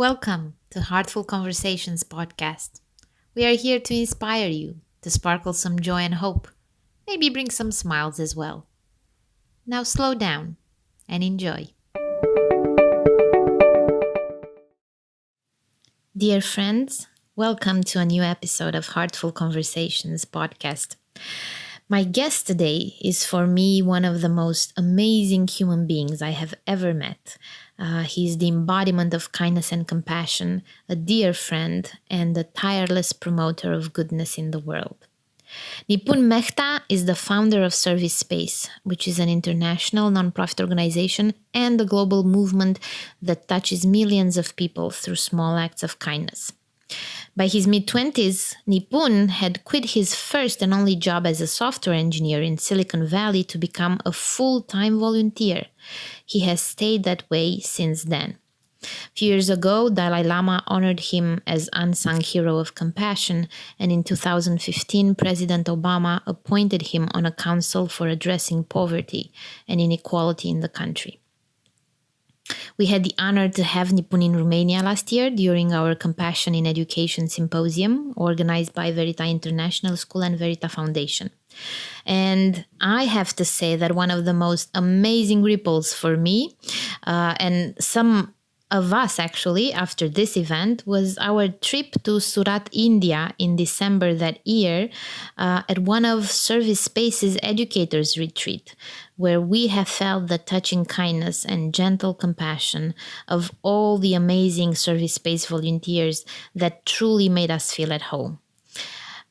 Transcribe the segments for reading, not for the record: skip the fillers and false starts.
Welcome to Heartful Conversations podcast. We are here to inspire you, to sparkle some joy and hope, maybe bring some smiles as well. Now slow down and enjoy. Dear friends, welcome to a new episode of Heartful Conversations podcast. My guest today is for me one of the most amazing human beings I have ever met. He's the embodiment of kindness and compassion, a dear friend, and a tireless promoter of goodness in the world. Nipun Mehta is the founder of Service Space, which is an international nonprofit organization and a global movement that touches millions of people through small acts of kindness. By his mid-20s, Nipun had quit his first and only job as a software engineer in Silicon Valley to become a full-time volunteer. He has stayed that way since then. A few years ago, Dalai Lama honored him as Unsung Hero of Compassion, and in 2015, President Obama appointed him on a council for addressing poverty and inequality in the country. We had the honor to have Nipun in Romania last year during our Compassion in Education Symposium, organized by Verita International School and Verita Foundation. And I have to say that one of the most amazing ripples for me, and some of us actually after this event, was our trip to Surat, India in December that year at one of Service Space's educators retreat, where we have felt the touching kindness and gentle compassion of all the amazing Service Space volunteers that truly made us feel at home.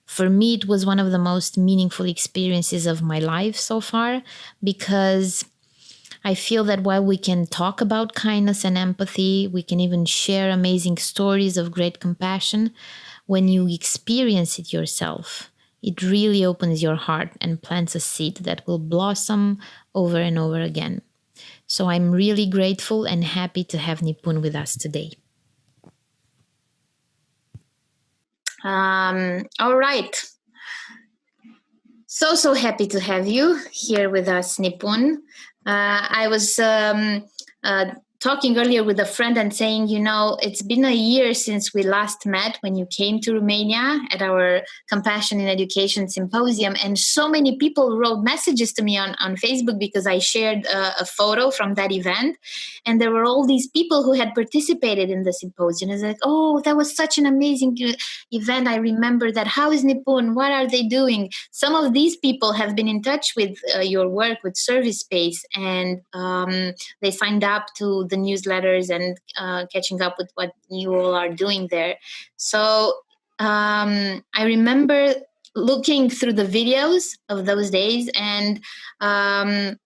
For me, it was one of the most meaningful experiences of my life so far, because I feel that while we can talk about kindness and empathy, we can even share amazing stories of great compassion, when you experience it yourself, it really opens your heart and plants a seed that will blossom over and over again. So I'm really grateful and happy to have Nipun with us today. All right. So happy to have you here with us, Nipun. I was talking earlier with a friend and saying, it's been a year since we last met when you came to Romania at our Compassion in Education Symposium. And so many people wrote messages to me on Facebook because I shared a photo from that event. And there were all these people who had participated in the symposium. It's like, oh, that was such an amazing event. I remember that. How is Nipun? What are they doing? Some of these people have been in touch with your work with Service Space, and they signed up to the newsletters and catching up with what you all are doing there. So I remember looking through the videos of those days, and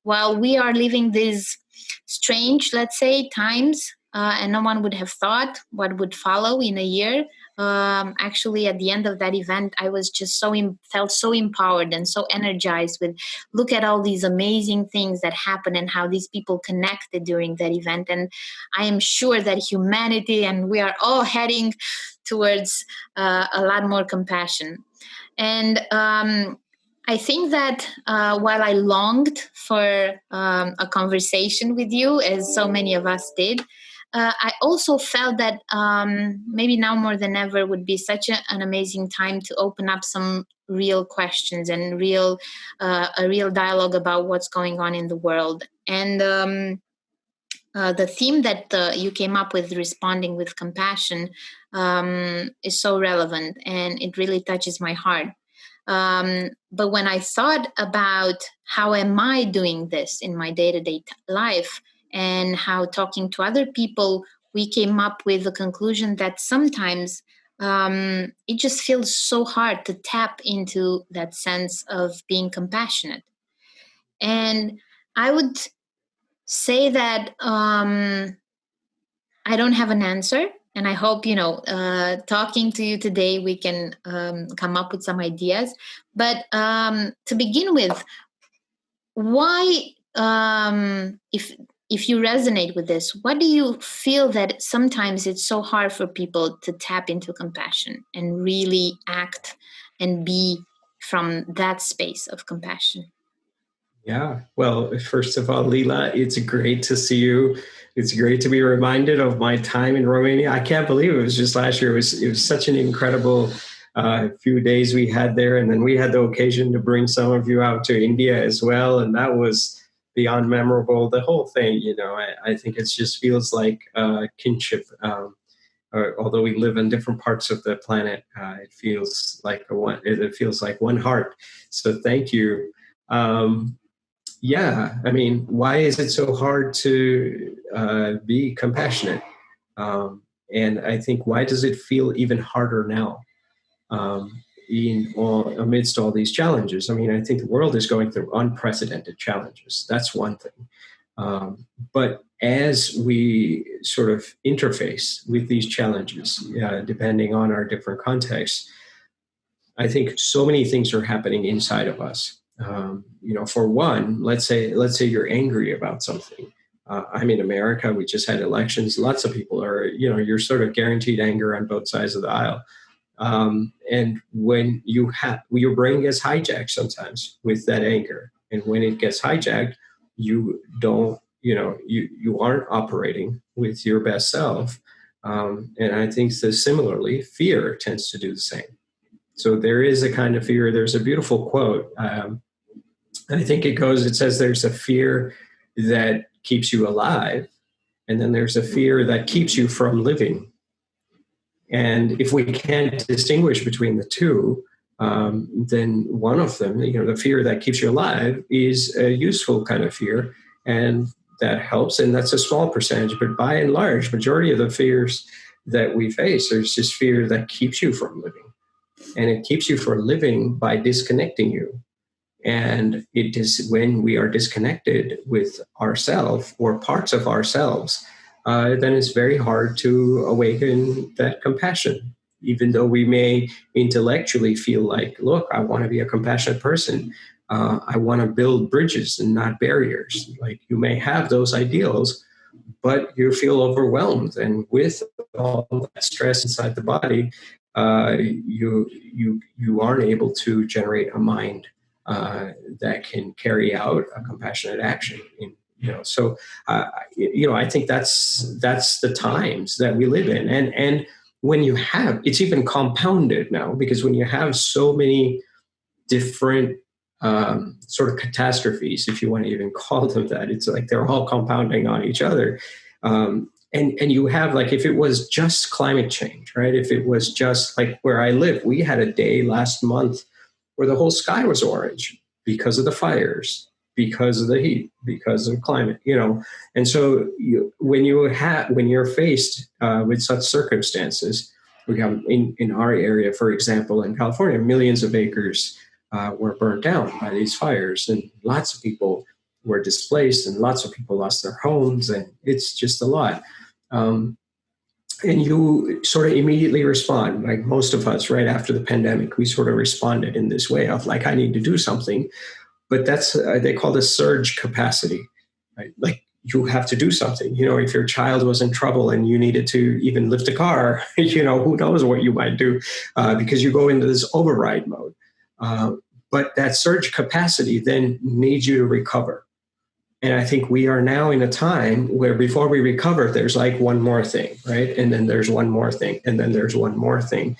while we are living these strange, let's say, times, and no one would have thought what would follow in a year, actually at the end of that event, I was just felt so empowered and so energized with, look at all these amazing things that happen and how these people connected during that event. And I am sure that humanity and we are all heading towards a lot more compassion. And I think that while I longed for a conversation with you, as so many of us did, I also felt that maybe now more than ever would be such an amazing time to open up some real questions and a real dialogue about what's going on in the world. And the theme that you came up with, responding with compassion, is so relevant, and it really touches my heart. But when I thought about how am I doing this in my day-to-day life, and how talking to other people, we came up with the conclusion that sometimes it just feels so hard to tap into that sense of being compassionate. And I would say that I don't have an answer. And I hope, talking to you today, we can come up with some ideas. But to begin with, why, if you resonate with this, what do you feel that sometimes it's so hard for people to tap into compassion and really act and be from that space of compassion? Yeah, well, first of all, Leela, it's great to see you. It's great to be reminded of my time in Romania. I can't believe it was just last year. It was such an incredible few days we had there. And then we had the occasion to bring some of you out to India as well. And that was beyond memorable. The whole thing, I think it just feels like kinship. Although we live in different parts of the planet, it feels like it feels like one heart. So thank you. Yeah, I mean, why is it so hard to be compassionate? And I think, why does it feel even harder now, amidst all these challenges? I mean, I think the world is going through unprecedented challenges. That's one thing. But as we sort of interface with these challenges, depending on our different contexts, I think so many things are happening inside of us. For one, let's say you're angry about something. I'm in America. We just had elections. Lots of people are, you're sort of guaranteed anger on both sides of the aisle. And when your brain gets hijacked sometimes with that anger. And when it gets hijacked, you don't, you aren't operating with your best self. And I think that similarly, fear tends to do the same. So there is a kind of fear. There's a beautiful quote. I think it says there's a fear that keeps you alive, and then there's a fear that keeps you from living. And if we can't distinguish between the two, then one of them, the fear that keeps you alive, is a useful kind of fear, and that helps. And that's a small percentage, but by and large, majority of the fears that we face, there's just fear that keeps you from living. And it keeps you from living by disconnecting you. And it is when we are disconnected with ourselves or parts of ourselves, then it's very hard to awaken that compassion. Even though we may intellectually feel like, look, I want to be a compassionate person. I want to build bridges and not barriers. Like, you may have those ideals, but you feel overwhelmed. And with all that stress inside the body, you aren't able to generate a mind that can carry out a compassionate action. So I think that's the times that we live in, and when you have, it's even compounded now, because when you have so many different sort of catastrophes, if you want to even call them that, it's like they're all compounding on each other. And you have, like, if it was just climate change, right? If it was just like where I live, we had a day last month where the whole sky was orange because of the fires, because of the heat, because of climate, And so when you're faced with such circumstances, we have in our area, for example, in California, millions of acres were burnt down by these fires, and lots of people were displaced, and lots of people lost their homes, and it's just a lot. And you sort of immediately respond, like most of us, right after the pandemic, we sort of responded in this way of like, I need to do something. But that's, they call this surge capacity, right? Like, you have to do something. If your child was in trouble and you needed to even lift a car, who knows what you might do, because you go into this override mode. But that surge capacity then needs you to recover. And I think we are now in a time where before we recover, there's like one more thing, right? And then there's one more thing, and then there's one more thing.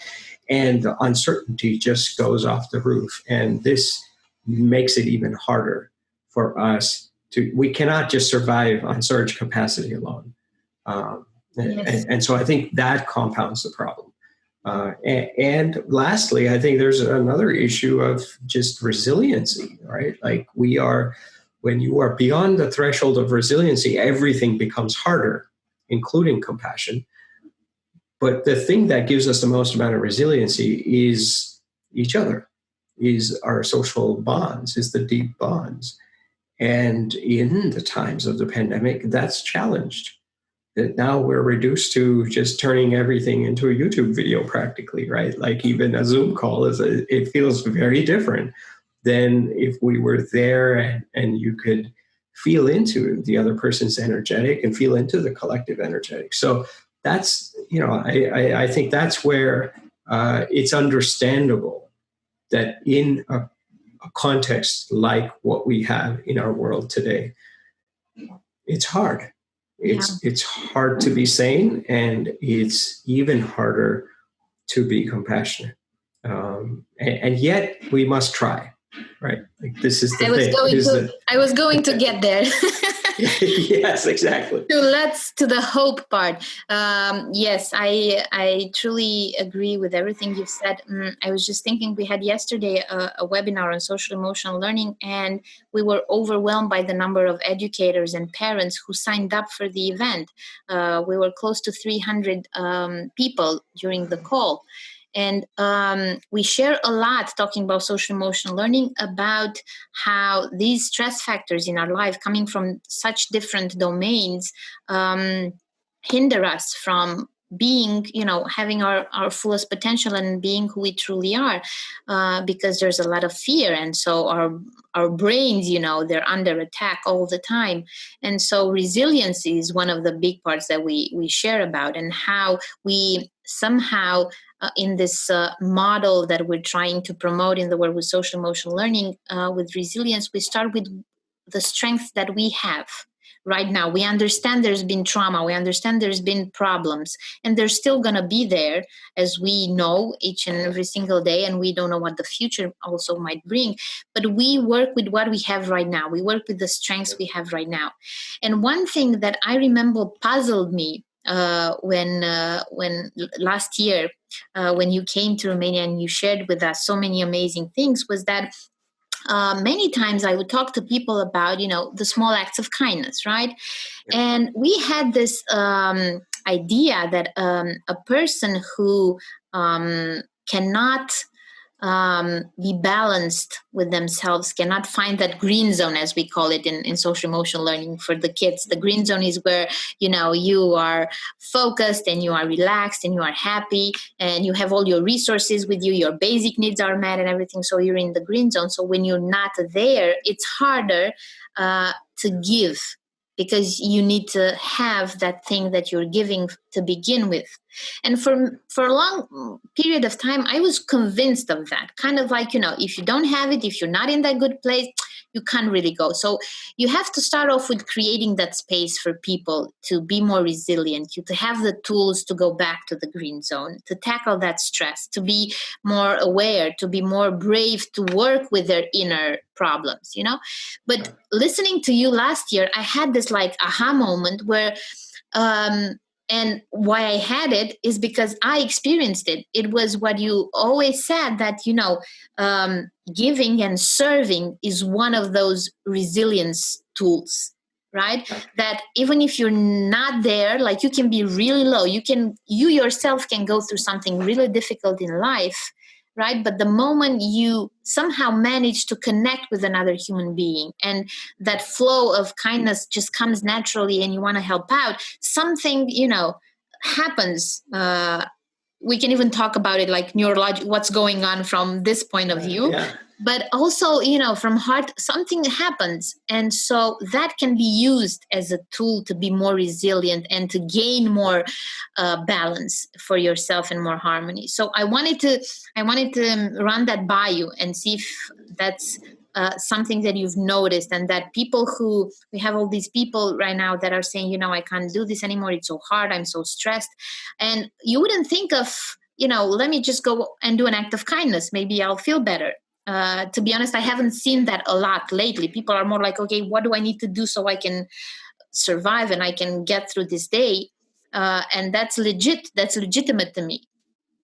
And the uncertainty just goes off the roof. And this makes it even harder for us we cannot just survive on surge capacity alone. Yes. And so I think that compounds the problem. And lastly, I think there's another issue of just resiliency, right? Like, when you are beyond the threshold of resiliency, everything becomes harder, including compassion. But the thing that gives us the most amount of resiliency is each other, is our social bonds, is the deep bonds. And in the times of the pandemic, that's challenged. That now we're reduced to just turning everything into a YouTube video practically, right? Like, even a Zoom call it feels very different than if we were there and you could feel into the other person's energetic and feel into the collective energetic. So that's, I think that's where it's understandable that in a context like what we have in our world today, it's hard. Yeah. It's hard to be sane, and it's even harder to be compassionate. And yet we must try, right? Like, this is the thing. I was going to get there. Yes, exactly. To the hope part. Yes, I truly agree with everything you've said. I was just thinking, we had yesterday a webinar on social emotional learning, and we were overwhelmed by the number of educators and parents who signed up for the event. We were close to 300 people during the call. And we share a lot talking about social emotional learning, about how these stress factors in our life, coming from such different domains, hinder us from being, having our fullest potential and being who we truly are, because there's a lot of fear. And so our brains, they're under attack all the time. And so resilience is one of the big parts that we share about, and how we somehow, in this model that we're trying to promote in the world with social emotional learning, with resilience, we start with the strengths that we have right now. We understand there's been trauma, we understand there's been problems, and they're still going to be there, as we know, each and every single day, and we don't know what the future also might bring. But we work with what we have right now. We work with the strengths we have right now. And one thing that I remember puzzled me when last year, when you came to Romania and you shared with us so many amazing things, was that many times I would talk to people about, the small acts of kindness, right? Yeah. And we had this idea that a person who cannot be balanced with themselves, cannot find that green zone, as we call it in social emotional learning for the kids. The green zone is where, you are focused and you are relaxed and you are happy and you have all your resources with you, your basic needs are met and everything. So you're in the green zone. So when you're not there, it's harder to give, because you need to have that thing that you're giving to begin with. And for a long period of time, I was convinced of that. Kind of like, if you don't have it, if you're not in that good place, you can't really go. So you have to start off with creating that space for people to be more resilient, to have the tools to go back to the green zone, to tackle that stress, to be more aware, to be more brave, to work with their inner problems, But listening to you last year, I had this like aha moment where, and why I had it is because I experienced it. It was what you always said, that, giving and serving is one of those resilience tools, right? That even if you're not there, like, you can be really low, you yourself can go through something really difficult in life, right? But the moment you somehow manage to connect with another human being, and that flow of kindness just comes naturally, and you want to help out, something, happens. We can even talk about it like neurological, what's going on from this point of view. Yeah. But also, from heart, something happens. And so that can be used as a tool to be more resilient and to gain more balance for yourself and more harmony. So I wanted to run that by you and see if that's something that you've noticed, and that we have all these people right now that are saying, I can't do this anymore. It's so hard. I'm so stressed. And you wouldn't think of, let me just go and do an act of kindness. Maybe I'll feel better. To be honest, I haven't seen that a lot lately. People are more like, okay, what do I need to do so I can survive and I can get through this day? And that's legit. That's legitimate to me.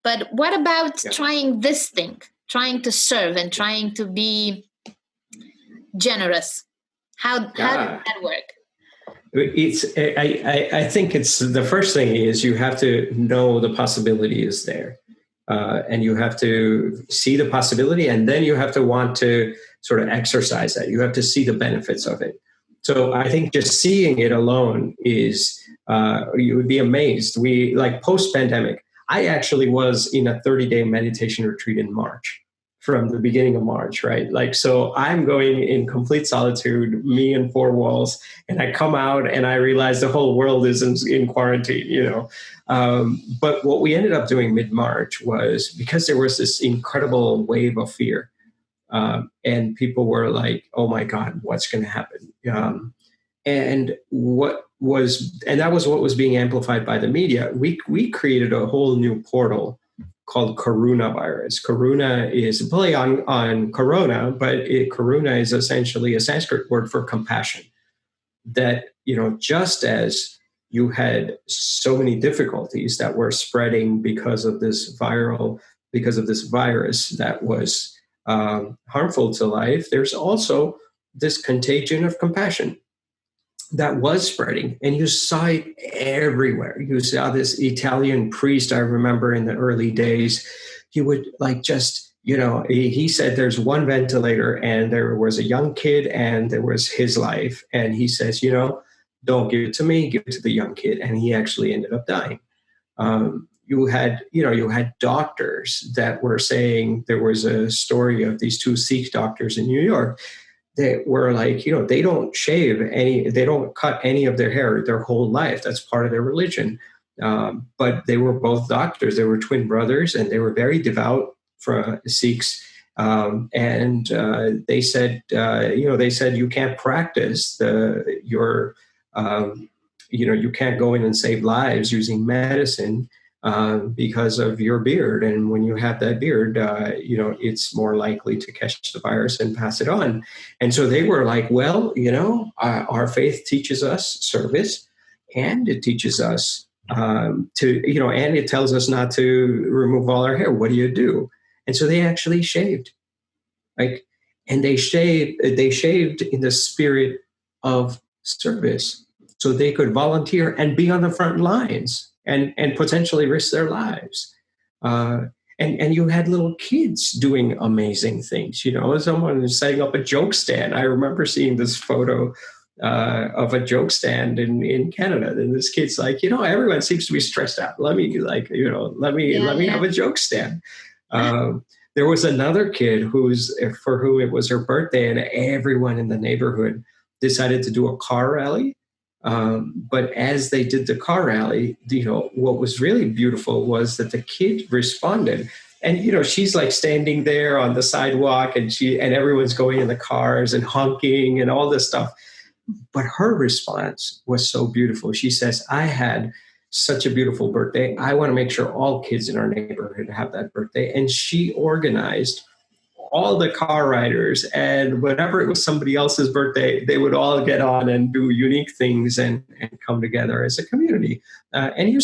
But what about trying this thing, trying to serve and trying to be generous? How does that work? I think it's the first thing is you have to know the possibility is there. And you have to see the possibility, and then you have to want to sort of exercise that. You have to see the benefits of it. So I think just seeing it alone is, you would be amazed. We, like, post-pandemic, I actually was in a 30-day meditation retreat in March, from the beginning of March, right? Like, so I'm going in complete solitude, me and four walls, and I come out and I realize the whole world is in quarantine, But what we ended up doing mid-March was, because there was this incredible wave of fear, and people were like, oh my God, what's going to happen? And that was what was being amplified by the media. We created a whole new portal called coronavirus. Corona is a play on corona, but corona is essentially a Sanskrit word for compassion. That, just as you had so many difficulties that were spreading because of this virus that was harmful to life, there's also this contagion of compassion that was spreading, and you saw it everywhere. You saw this Italian priest, I remember in the early days, he would he said there's one ventilator and there was a young kid and there was his life. And he says, don't give it to me, give it to the young kid. And he actually ended up dying. You had doctors that were saying, there was a story of these two Sikh doctors in New York. They were like, they don't they don't cut any of their hair their whole life. That's part of their religion. But they were both doctors. They were twin brothers, and they were very devout for Sikhs. And they said, you can't practice you can't go in and save lives using medicine because of your beard. And when you have that beard, it's more likely to catch the virus and pass it on. And so they were like, well, our faith teaches us service, and it teaches us and it tells us not to remove all our hair. What do you do? And so they actually shaved, and they shaved in the spirit of service, so they could volunteer and be on the front lines and potentially risk their lives. And you had little kids doing amazing things. Someone was setting up a joke stand. I remember seeing this photo of a joke stand in Canada, and this kid's like, everyone seems to be stressed out. Let me have a joke stand. There was another kid for whom it was her birthday, and everyone in the neighborhood decided to do a car rally. But as they did the car rally, what was really beautiful was that the kid responded. And, she's like standing there on the sidewalk, and everyone's going in the cars and honking and all this stuff. But her response was so beautiful. She says, I had such a beautiful birthday. I want to make sure all kids in our neighborhood have that birthday. And she organized all the car riders, and whenever it was somebody else's birthday, they would all get on and do unique things and come together as a community. And you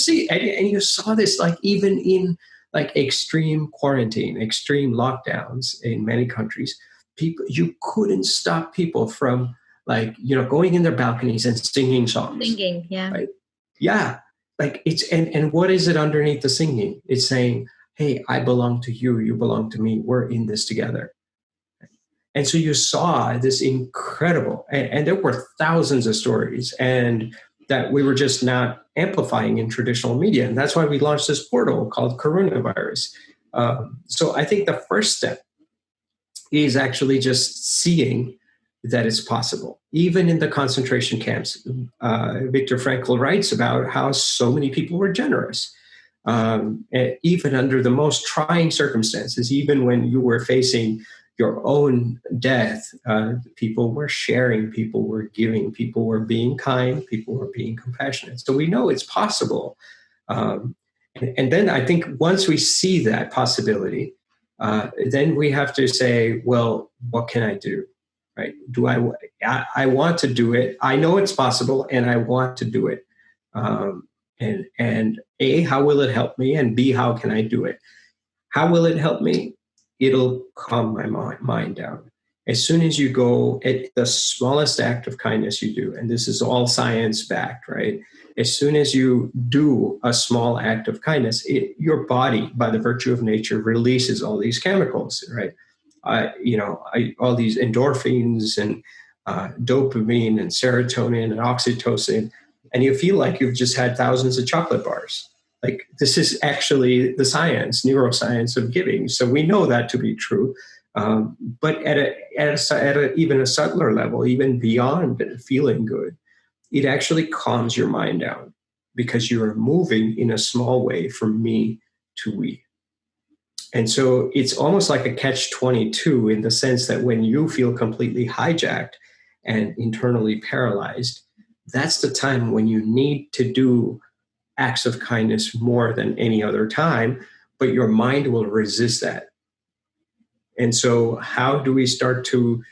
saw this even in extreme quarantine, extreme lockdowns in many countries. You couldn't stop people from going in their balconies and singing songs. Singing, yeah. Right? Yeah. And what is it underneath the singing? It's saying, hey, I belong to you, you belong to me, we're in this together. And so you saw this incredible, and there were thousands of stories, and that we were just not amplifying in traditional media. And that's why we launched this portal called Coronavirus. So I think the first step is actually just seeing that it's possible. Even in the concentration camps, Viktor Frankl writes about how so many people were generous. Even under the most trying circumstances, even when you were facing your own death, people were sharing, people were giving, people were being kind, people were being compassionate. So we know it's possible. And then I think once we see that possibility, then we have to say, well, what can I do? Right? I want to do it. I know it's possible, and I want to do it. And A, how will it help me? And B, how can I do it? How will it help me? It'll calm my mind down. As soon as you go at the smallest act of kindness you do, and this is all science backed, right? As soon as you do a small act of kindness, your body, by the virtue of nature, releases all these chemicals, right? All these endorphins and dopamine and serotonin and oxytocin, and you feel like you've just had thousands of chocolate bars. This is actually the neuroscience of giving. So we know that to be true. But at even a subtler level, even beyond feeling good, it actually calms your mind down, because you are moving in a small way from me to we. And so it's almost like a catch-22 in the sense that when you feel completely hijacked and internally paralyzed, that's the time when you need to do acts of kindness more than any other time, but your mind will resist that. And so how do we start to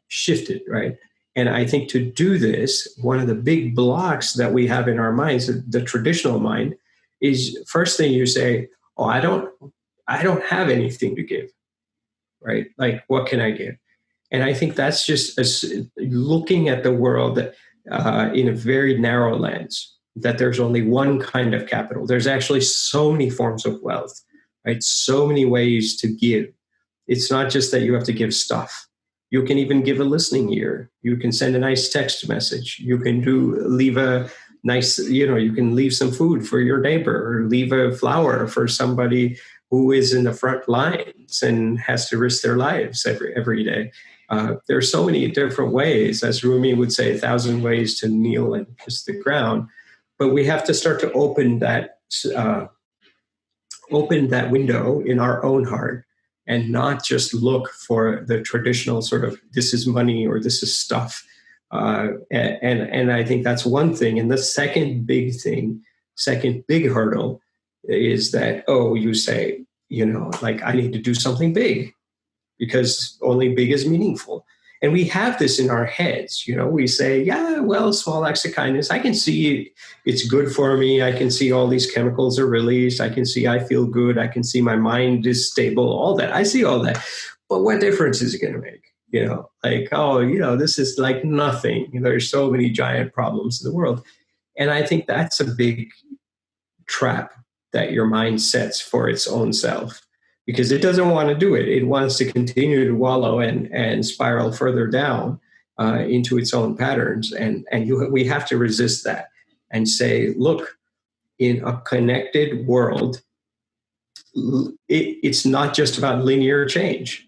shift it, right? And I think to do this, one of the big blocks that we have in our minds, the traditional mind, is first thing you say, oh, I don't have anything to give, right? Like, what can I give? And I think that's just looking at the world in a very narrow lens, that there's only one kind of capital. There's actually so many forms of wealth, right? So many ways to give. It's not just that you have to give stuff. You can even give a listening ear. You can send a nice text message. You can leave a nice, you can leave some food for your neighbor, or leave a flower for somebody who is in the front lines and has to risk their lives every day. There are so many different ways, as Rumi would say, 1,000 ways to kneel and kiss the ground. But we have to start to open that window in our own heart, and not just look for the traditional sort of, this is money or this is stuff. And I think that's one thing. And the second big hurdle is that, you say, like, I need to do something big because only big is meaningful. And we have this in our heads, we say, yeah, well, small acts of kindness, I can see it's good for me. I can see all these chemicals are released. I can see I feel good. I can see my mind is stable, all that. I see all that. But what difference is it going to make? This is like nothing. There's so many giant problems in the world. And I think that's a big trap that your mind sets for its own self, because it doesn't want to do it. It wants to continue to wallow and spiral further down into its own patterns. And we have to resist that and say, look, in a connected world, it's not just about linear change.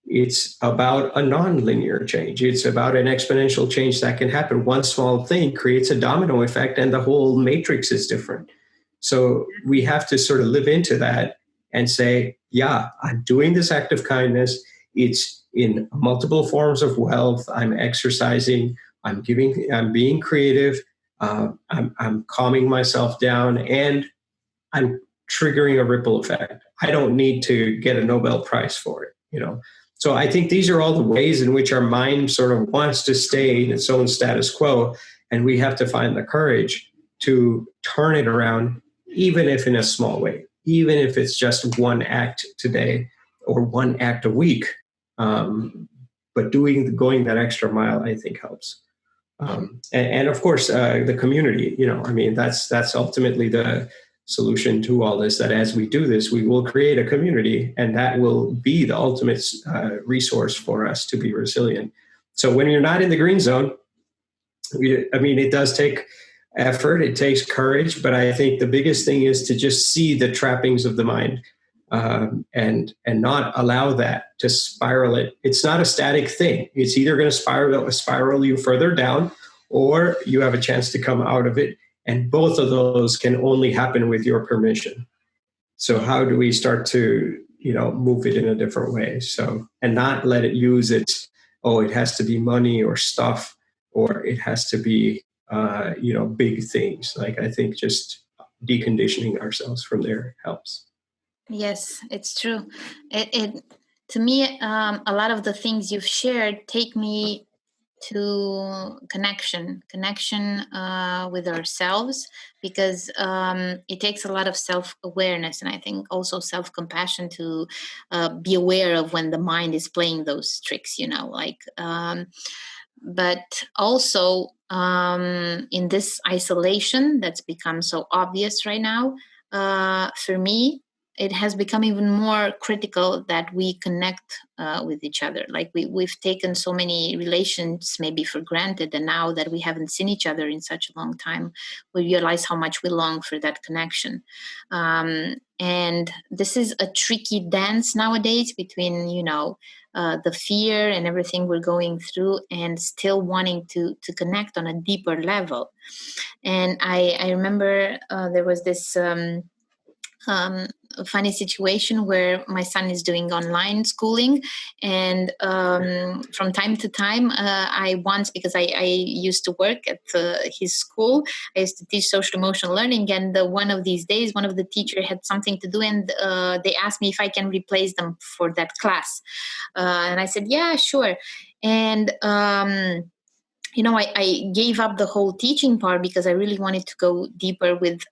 It's about a non-linear change. It's about an exponential change that can happen. One small thing creates a domino effect, and the whole matrix is different. So we have to sort of live into that and say, yeah, I'm doing this act of kindness. It's in multiple forms of wealth. I'm exercising. I'm giving. I'm being creative. I'm calming myself down, and I'm triggering a ripple effect. I don't need to get a Nobel Prize for it, So I think these are all the ways in which our mind sort of wants to stay in its own status quo, and we have to find the courage to turn it around, even if in a small way, even if it's just one act today or one act a week. But going that extra mile, I think, helps. And of course, the community, that's ultimately the solution to all this, that as we do this, we will create a community, and that will be the ultimate resource for us to be resilient. So when you're not in the green zone, it does take effort, it takes courage, but I think the biggest thing is to just see the trappings of the mind, and not allow that to spiral it. It's not a static thing. It's either going to spiral you further down, or you have a chance to come out of it. And both of those can only happen with your permission. So how do we start to, move it in a different way? So, and not let it use its, it has to be money or stuff, or it has to be, big things. Like, I think just deconditioning ourselves from there helps. Yes, it's true. It to me, a lot of the things you've shared take me to connection with ourselves, because it takes a lot of self-awareness, and I think also self-compassion to be aware of when the mind is playing those tricks, but also in this isolation that's become so obvious right now, for me, it has become even more critical that we connect with each other. Like we've taken so many relations maybe for granted, and now that we haven't seen each other in such a long time, we realize how much we long for that connection. And this is a tricky dance nowadays between, the fear and everything we're going through, and still wanting to connect on a deeper level. And I remember there was this a funny situation where my son is doing online schooling, and from time to time, because I used to work at his school, I used to teach social emotional learning, and one of these days, one of the teacher had something to do, and they asked me if I can replace them for that class, and I said, yeah, sure. And I gave up the whole teaching part because I really wanted to go deeper with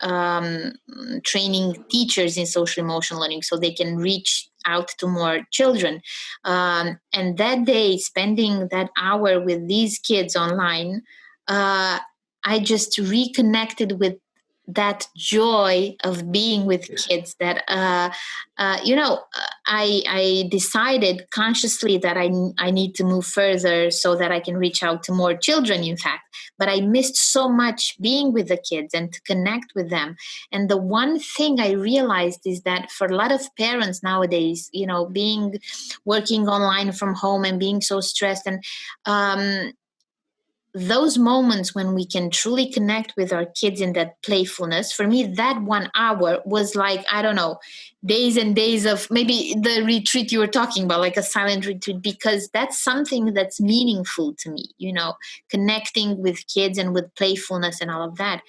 training teachers in social emotional learning so they can reach out to more children. And that day, spending that hour with these kids online, I just reconnected with that joy of being with kids, that I decided consciously that I need to move further so that I can reach out to more children, in fact. But I missed so much being with the kids and to connect with them. And the one thing I realized is that for a lot of parents nowadays, being working online from home and being so stressed, and those moments when we can truly connect with our kids in that playfulness, for me, that 1 hour was like, I don't know, days and days of maybe the retreat you were talking about, like a silent retreat, because that's something that's meaningful to me, connecting with kids and with playfulness and all of that.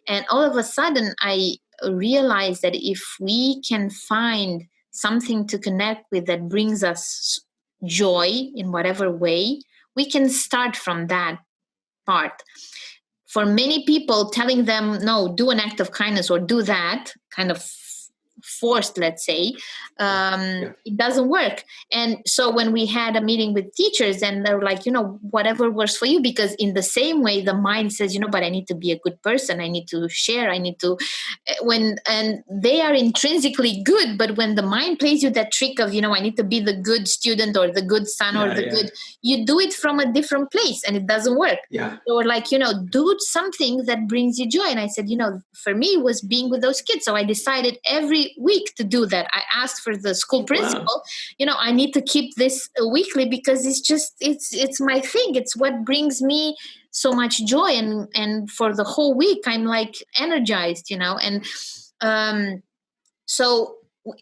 And all of a sudden, I realized that if we can find something to connect with that brings us joy in whatever way, we can start from that part. For many people, telling them, no, do an act of kindness or do that, kind of forced, let's say, it doesn't work. And so when we had a meeting with teachers, and they're like, whatever works for you, because in the same way the mind says, but I need to be a good person, I need to share, I need to, and they are intrinsically good, but when the mind plays you that trick of, I need to be the good student or the good son or the good, you do it from a different place and it doesn't work. Yeah. So we're like, do something that brings you joy. And I said, for me, it was being with those kids. So I decided every week to do that. I asked for the school principal, I need to keep this weekly because it's my thing. It's what brings me so much joy. And for the whole week, I'm like energized, and so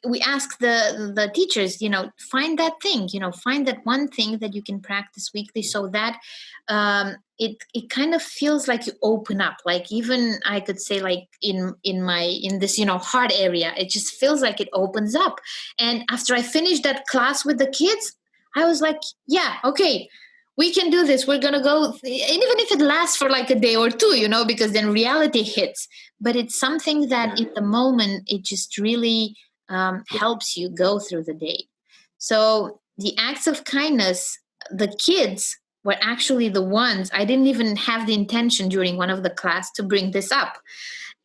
we ask the teachers, find that thing, find that one thing that you can practice weekly, so that it kind of feels like you open up. Like, even I could say, like in this heart area, it just feels like it opens up. And after I finished that class with the kids, I was like, yeah, okay, we can do this. We're going to go, and even if it lasts for like a day or two, because then reality hits. But it's something that in the moment, it just really helps you go through the day. So the acts of kindness, the kids were actually the ones, I didn't even have the intention during one of the class to bring this up.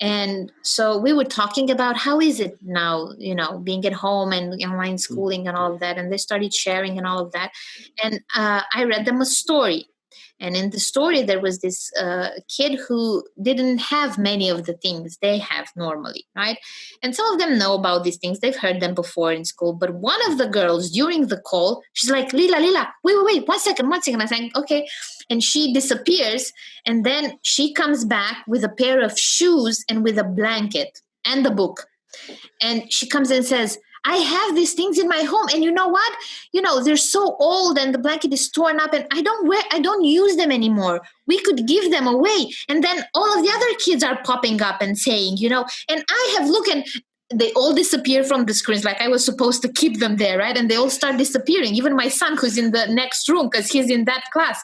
And so we were talking about how is it now, being at home and online schooling and all of that. And they started sharing and all of that. And I read them a story. And in the story, there was this kid who didn't have many of the things they have normally, right? And some of them know about these things. They've heard them before in school. But one of the girls, during the call, she's like, Lila, wait, one second. I'm saying, okay. And she disappears. And then she comes back with a pair of shoes and with a blanket and the book. And she comes and says, I have these things in my home, and you know what? They're so old and the blanket is torn up and I don't use them anymore. We could give them away. And then all of the other kids are popping up and saying, and I have looked, and they all disappear from the screens. Like I was supposed to keep them there, right? And they all start disappearing. Even my son, who's in the next room, because he's in that class.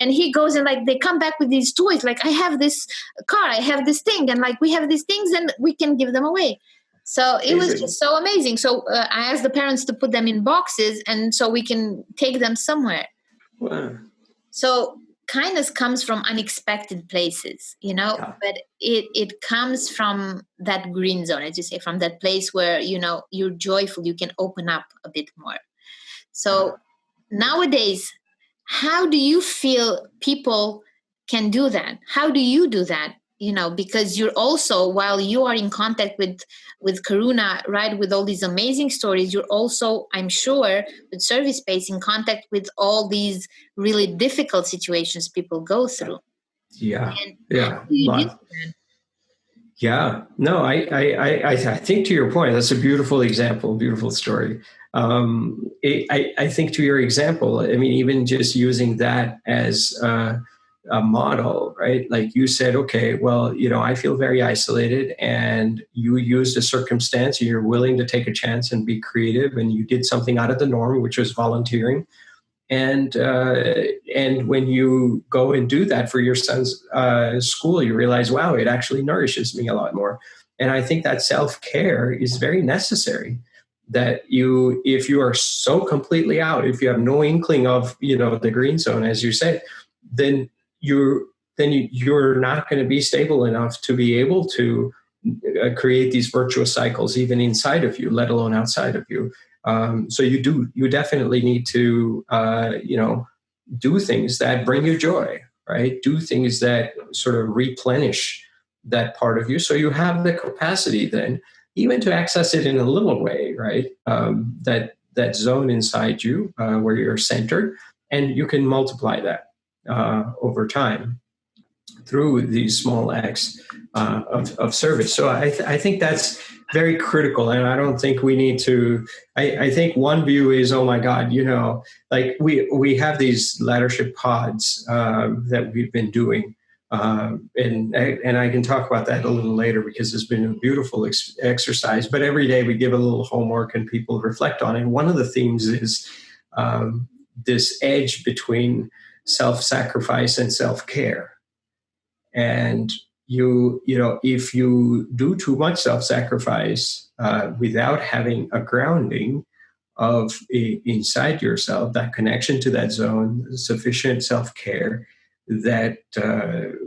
And he goes and like, they come back with these toys. Like, I have this car, I have this thing. And like, we have these things and we can give them away. So it was just so amazing. So I asked the parents to put them in boxes, and so we can take them somewhere. Wow. So kindness comes from unexpected places, but it comes from that green zone, as you say, from that place where, you're joyful, you can open up a bit more. So nowadays, how do you feel people can do that? How do you do that? Because you're also, while you are in contact with Karuna, right, with all these amazing stories, you're also, I'm sure, with Service Space in contact with all these really difficult situations people go through. Yeah. And Yeah. how do you do that? Yeah, no, I think to your point, that's a beautiful example, beautiful story. I think to your example, I mean, even just using that as a model, right? Like you said, okay, well, I feel very isolated, and you used a circumstance, and you're willing to take a chance and be creative, and you did something out of the norm, which was volunteering. And when you go and do that for your son's school, you realize, wow, it actually nourishes me a lot more. And I think that self-care is very necessary. That if you are so completely out, if you have no inkling of the green zone, as you say, then you're not going to be stable enough to be able to create these virtuous cycles even inside of you, let alone outside of you. So you definitely need to, do things that bring you joy, right? Do things that sort of replenish that part of you. So you have the capacity then even to access it in a little way, right? That zone inside you where you're centered, and you can multiply that over time through these small acts of service. So I think that's very critical. And I don't think we need to, I think one view is, oh my God, like we have these leadership pods that we've been doing. And I can talk about that a little later because it's been a beautiful exercise. But every day we give a little homework and people reflect on it. One of the themes is this edge between self-sacrifice and self-care. And if you do too much self-sacrifice without having a grounding of inside yourself, that connection to that zone, sufficient self-care, that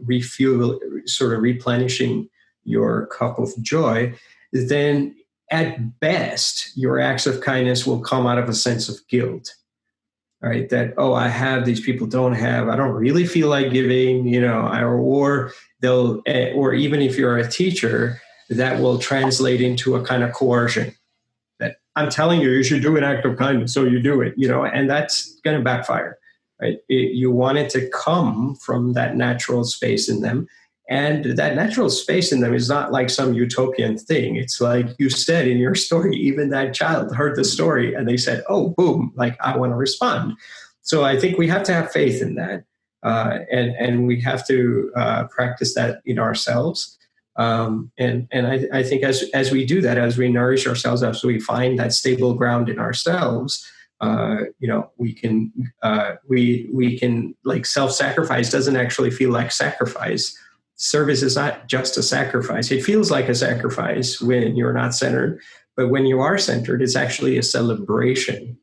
refuel, sort of replenishing your cup of joy, then at best, your acts of kindness will come out of a sense of guilt. Right, that, oh, I have, these people don't have, I don't really feel like giving, or even if you're a teacher, that will translate into a kind of coercion, that I'm telling you, you should do an act of kindness, so you do it, and that's going to backfire, right? You want it to come from that natural space in them. And that natural space in them is not like some utopian thing. It's like you said in your story, even that child heard the story and they said, oh, boom, like I want to respond. So I think we have to have faith in that. And we have to practice that in ourselves. And I think as we do that, as we nourish ourselves, as we find that stable ground in ourselves, we can, like, self-sacrifice doesn't actually feel like sacrifice. Service is not just a sacrifice. It feels like a sacrifice when you're not centered, but when you are centered, it's actually a celebration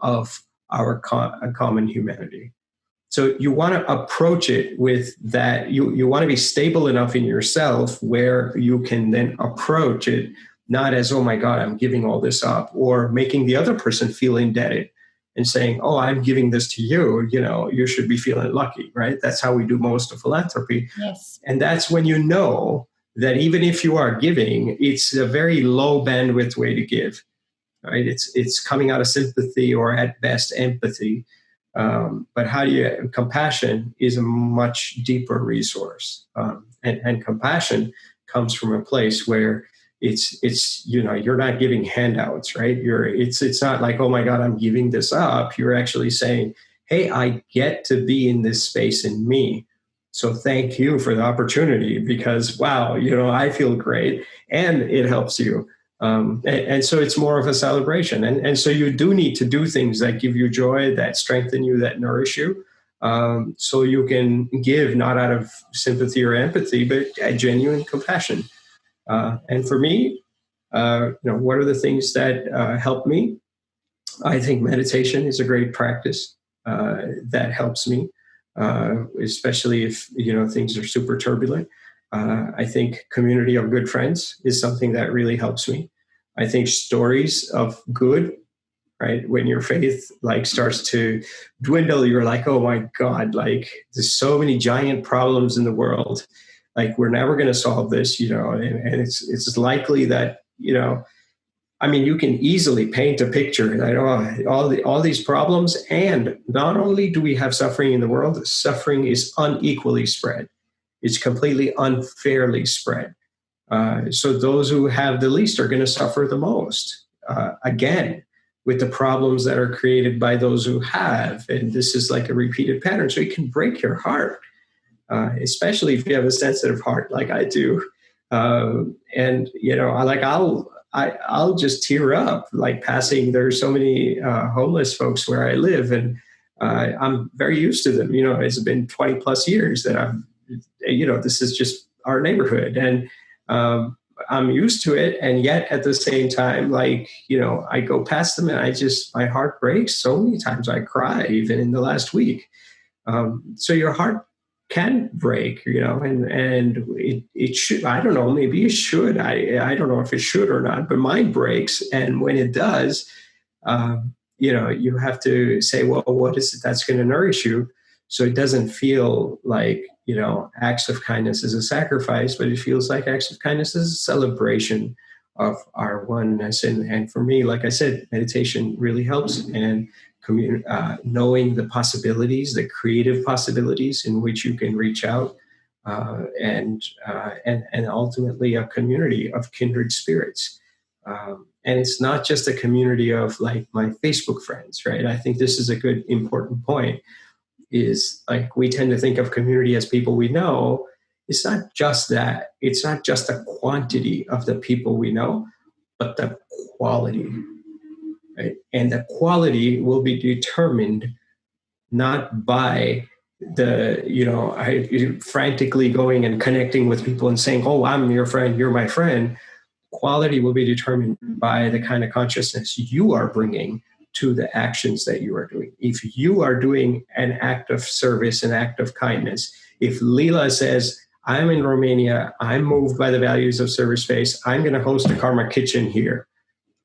of our common humanity. So you want to approach it with that. You want to be stable enough in yourself where you can then approach it not as, oh my God, I'm giving all this up, or making the other person feel indebted and saying, oh, I'm giving this to you, you should be feeling lucky, right? That's how we do most of philanthropy. Yes. And that's when you know that even if you are giving, it's a very low bandwidth way to give, right? It's coming out of sympathy or at best empathy. But compassion is a much deeper resource. And compassion comes from a place where it's you're not giving handouts, right? It's not like, oh my God, I'm giving this up. You're actually saying, hey, I get to be in this space in me. So thank you for the opportunity, because wow, I feel great and it helps you. And so it's more of a celebration. And so you do need to do things that give you joy, that strengthen you, that nourish you. So you can give not out of sympathy or empathy, but a genuine compassion. And for me, what are the things that help me? I think meditation is a great practice that helps me, especially if things are super turbulent. I think community of good friends is something that really helps me. I think stories of good, right? When your faith starts to dwindle, you're like, oh my God, there's so many giant problems in the world. We're never going to solve this, and it's likely that, you can easily paint a picture that all these problems, and not only do we have suffering in the world, suffering is unequally spread. It's completely unfairly spread. So those who have the least are going to suffer the most. Again, with the problems that are created by those who have. And this is like a repeated pattern. So it can break your heart, especially if you have a sensitive heart like I do. And, you know, I'll just tear up like passing. There's so many homeless folks where I live, and I'm very used to them. You know, it's been 20 plus years that this is just our neighborhood. And I'm used to it. And yet at the same time, like, you know, I go past them and my heart breaks so many times. I cry even in the last week. So your heart can break, you know, and it should, I don't know, maybe it should. I don't know if it should or not, but mine breaks. And when it does, you know, you have to say, well, what is it that's going to nourish you? So it doesn't feel like, you know, acts of kindness is a sacrifice, but it feels like acts of kindness is a celebration of our oneness. And for me, like I said, meditation really helps, and knowing the possibilities, the creative possibilities in which you can reach out, and ultimately a community of kindred spirits. And it's not just a community of like my Facebook friends, right? I think this is a good, important point. Is like we tend to think of community as people we know. It's not just that. It's not just the quantity of the people we know, but the quality. Right? And the quality will be determined not by I frantically going and connecting with people and saying, oh, I'm your friend, you're my friend. Quality will be determined by the kind of consciousness you are bringing to the actions that you are doing. If you are doing an act of service, an act of kindness, if Leela says, I'm in Romania, I'm moved by the values of service space, I'm going to host a karma kitchen here,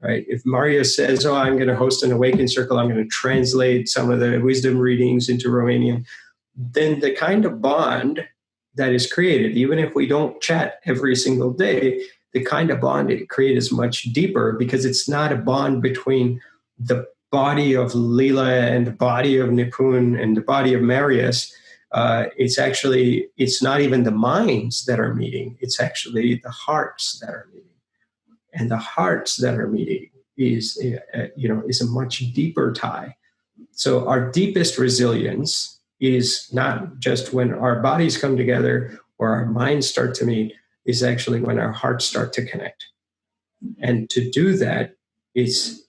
right? If Maria says, oh, I'm going to host an Awakin Circle, I'm going to translate some of the wisdom readings into Romanian, then the kind of bond that is created, even if we don't chat every single day, the kind of bond it creates is much deeper, because it's not a bond between the body of Leela and the body of Nipun and the body of Marius. It's not even the minds that are meeting. It's actually the hearts that are meeting. And the hearts that are meeting is a much deeper tie. So our deepest resilience is not just when our bodies come together or our minds start to meet, is actually when our hearts start to connect. And to do that, it's,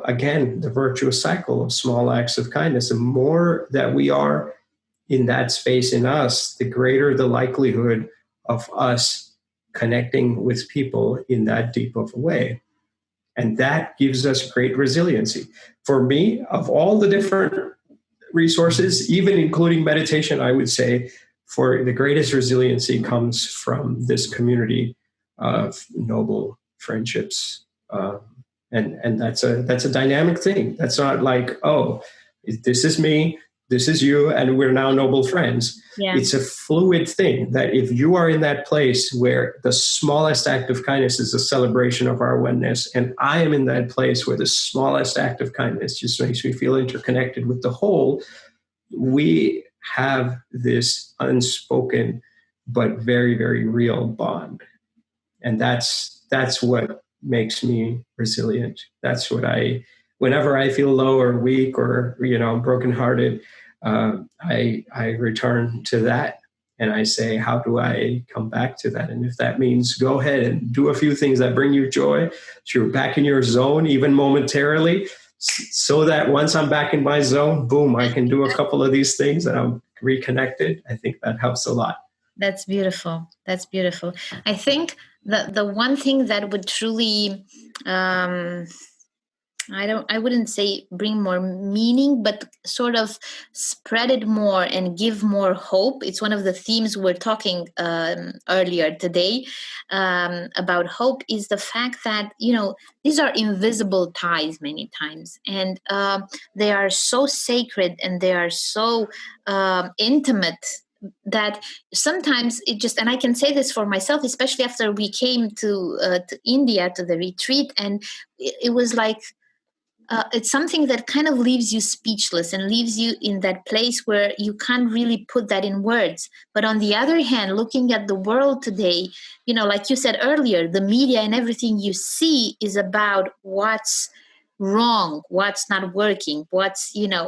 again, the virtuous cycle of small acts of kindness. The more that we are in that space in us, the greater the likelihood of us connecting with people in that deep of a way. And that gives us great resiliency. For me, of all the different resources, even including meditation, I would say for the greatest resiliency comes from this community of noble friendships. And that's a dynamic thing. That's not like, oh, this is me, this is you, and we're now noble friends. Yeah. It's a fluid thing that if you are in that place where the smallest act of kindness is a celebration of our oneness, and I am in that place where the smallest act of kindness just makes me feel interconnected with the whole, we have this unspoken but very, very real bond. And that's what makes me resilient. That's what whenever I feel low or weak or, brokenhearted, I return to that and I say, how do I come back to that? And if that means go ahead and do a few things that bring you joy, so you're back in your zone, even momentarily, so that once I'm back in my zone, boom, I can do a couple of these things and I'm reconnected. I think that helps a lot. That's beautiful. That's beautiful. I think the one thing that would truly, I wouldn't say bring more meaning, but sort of spread it more and give more hope. It's one of the themes we're talking earlier today about hope, is the fact that, these are invisible ties many times, and they are so sacred and they are so intimate that sometimes it just, and I can say this for myself, especially after we came to India, to the retreat, and it was like, it's something that kind of leaves you speechless and leaves you in that place where you can't really put that in words. But on the other hand, looking at the world today, like you said earlier, the media and everything you see is about what's wrong, what's not working, what's even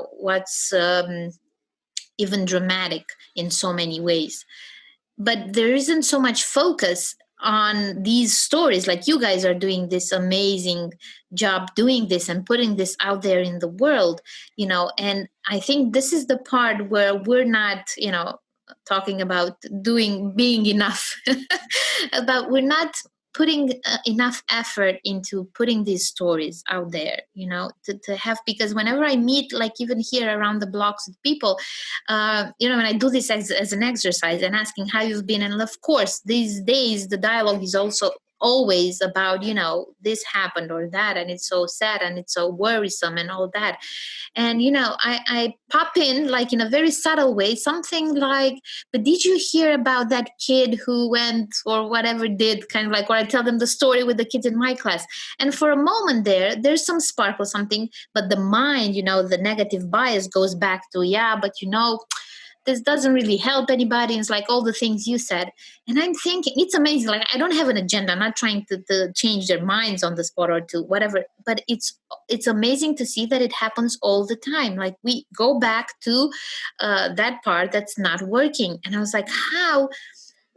dramatic in so many ways. But there isn't so much focus on these stories. Like you guys are doing this amazing job doing this and putting this out there in the world, and I think this is the part where we're not, talking about being enough, but we're not putting enough effort into putting these stories out there, to have, because whenever I meet, like even here around the blocks with people, when I do this as an exercise and asking how you've been, and of course these days the dialogue is also always about, this happened or that, and it's so sad and it's so worrisome and all that. And I pop in, like in a very subtle way, something like, but did you hear about that kid who went or whatever did, kind of like, or I tell them the story with the kids in my class. And for a moment there's some sparkle, something, but the mind, the negative bias goes back to, yeah, but this doesn't really help anybody. And it's like all the things you said. And I'm thinking, it's amazing. Like, I don't have an agenda. I'm not trying to change their minds on the spot or to whatever, but it's amazing to see that it happens all the time. Like, we go back to that part that's not working. And I was like,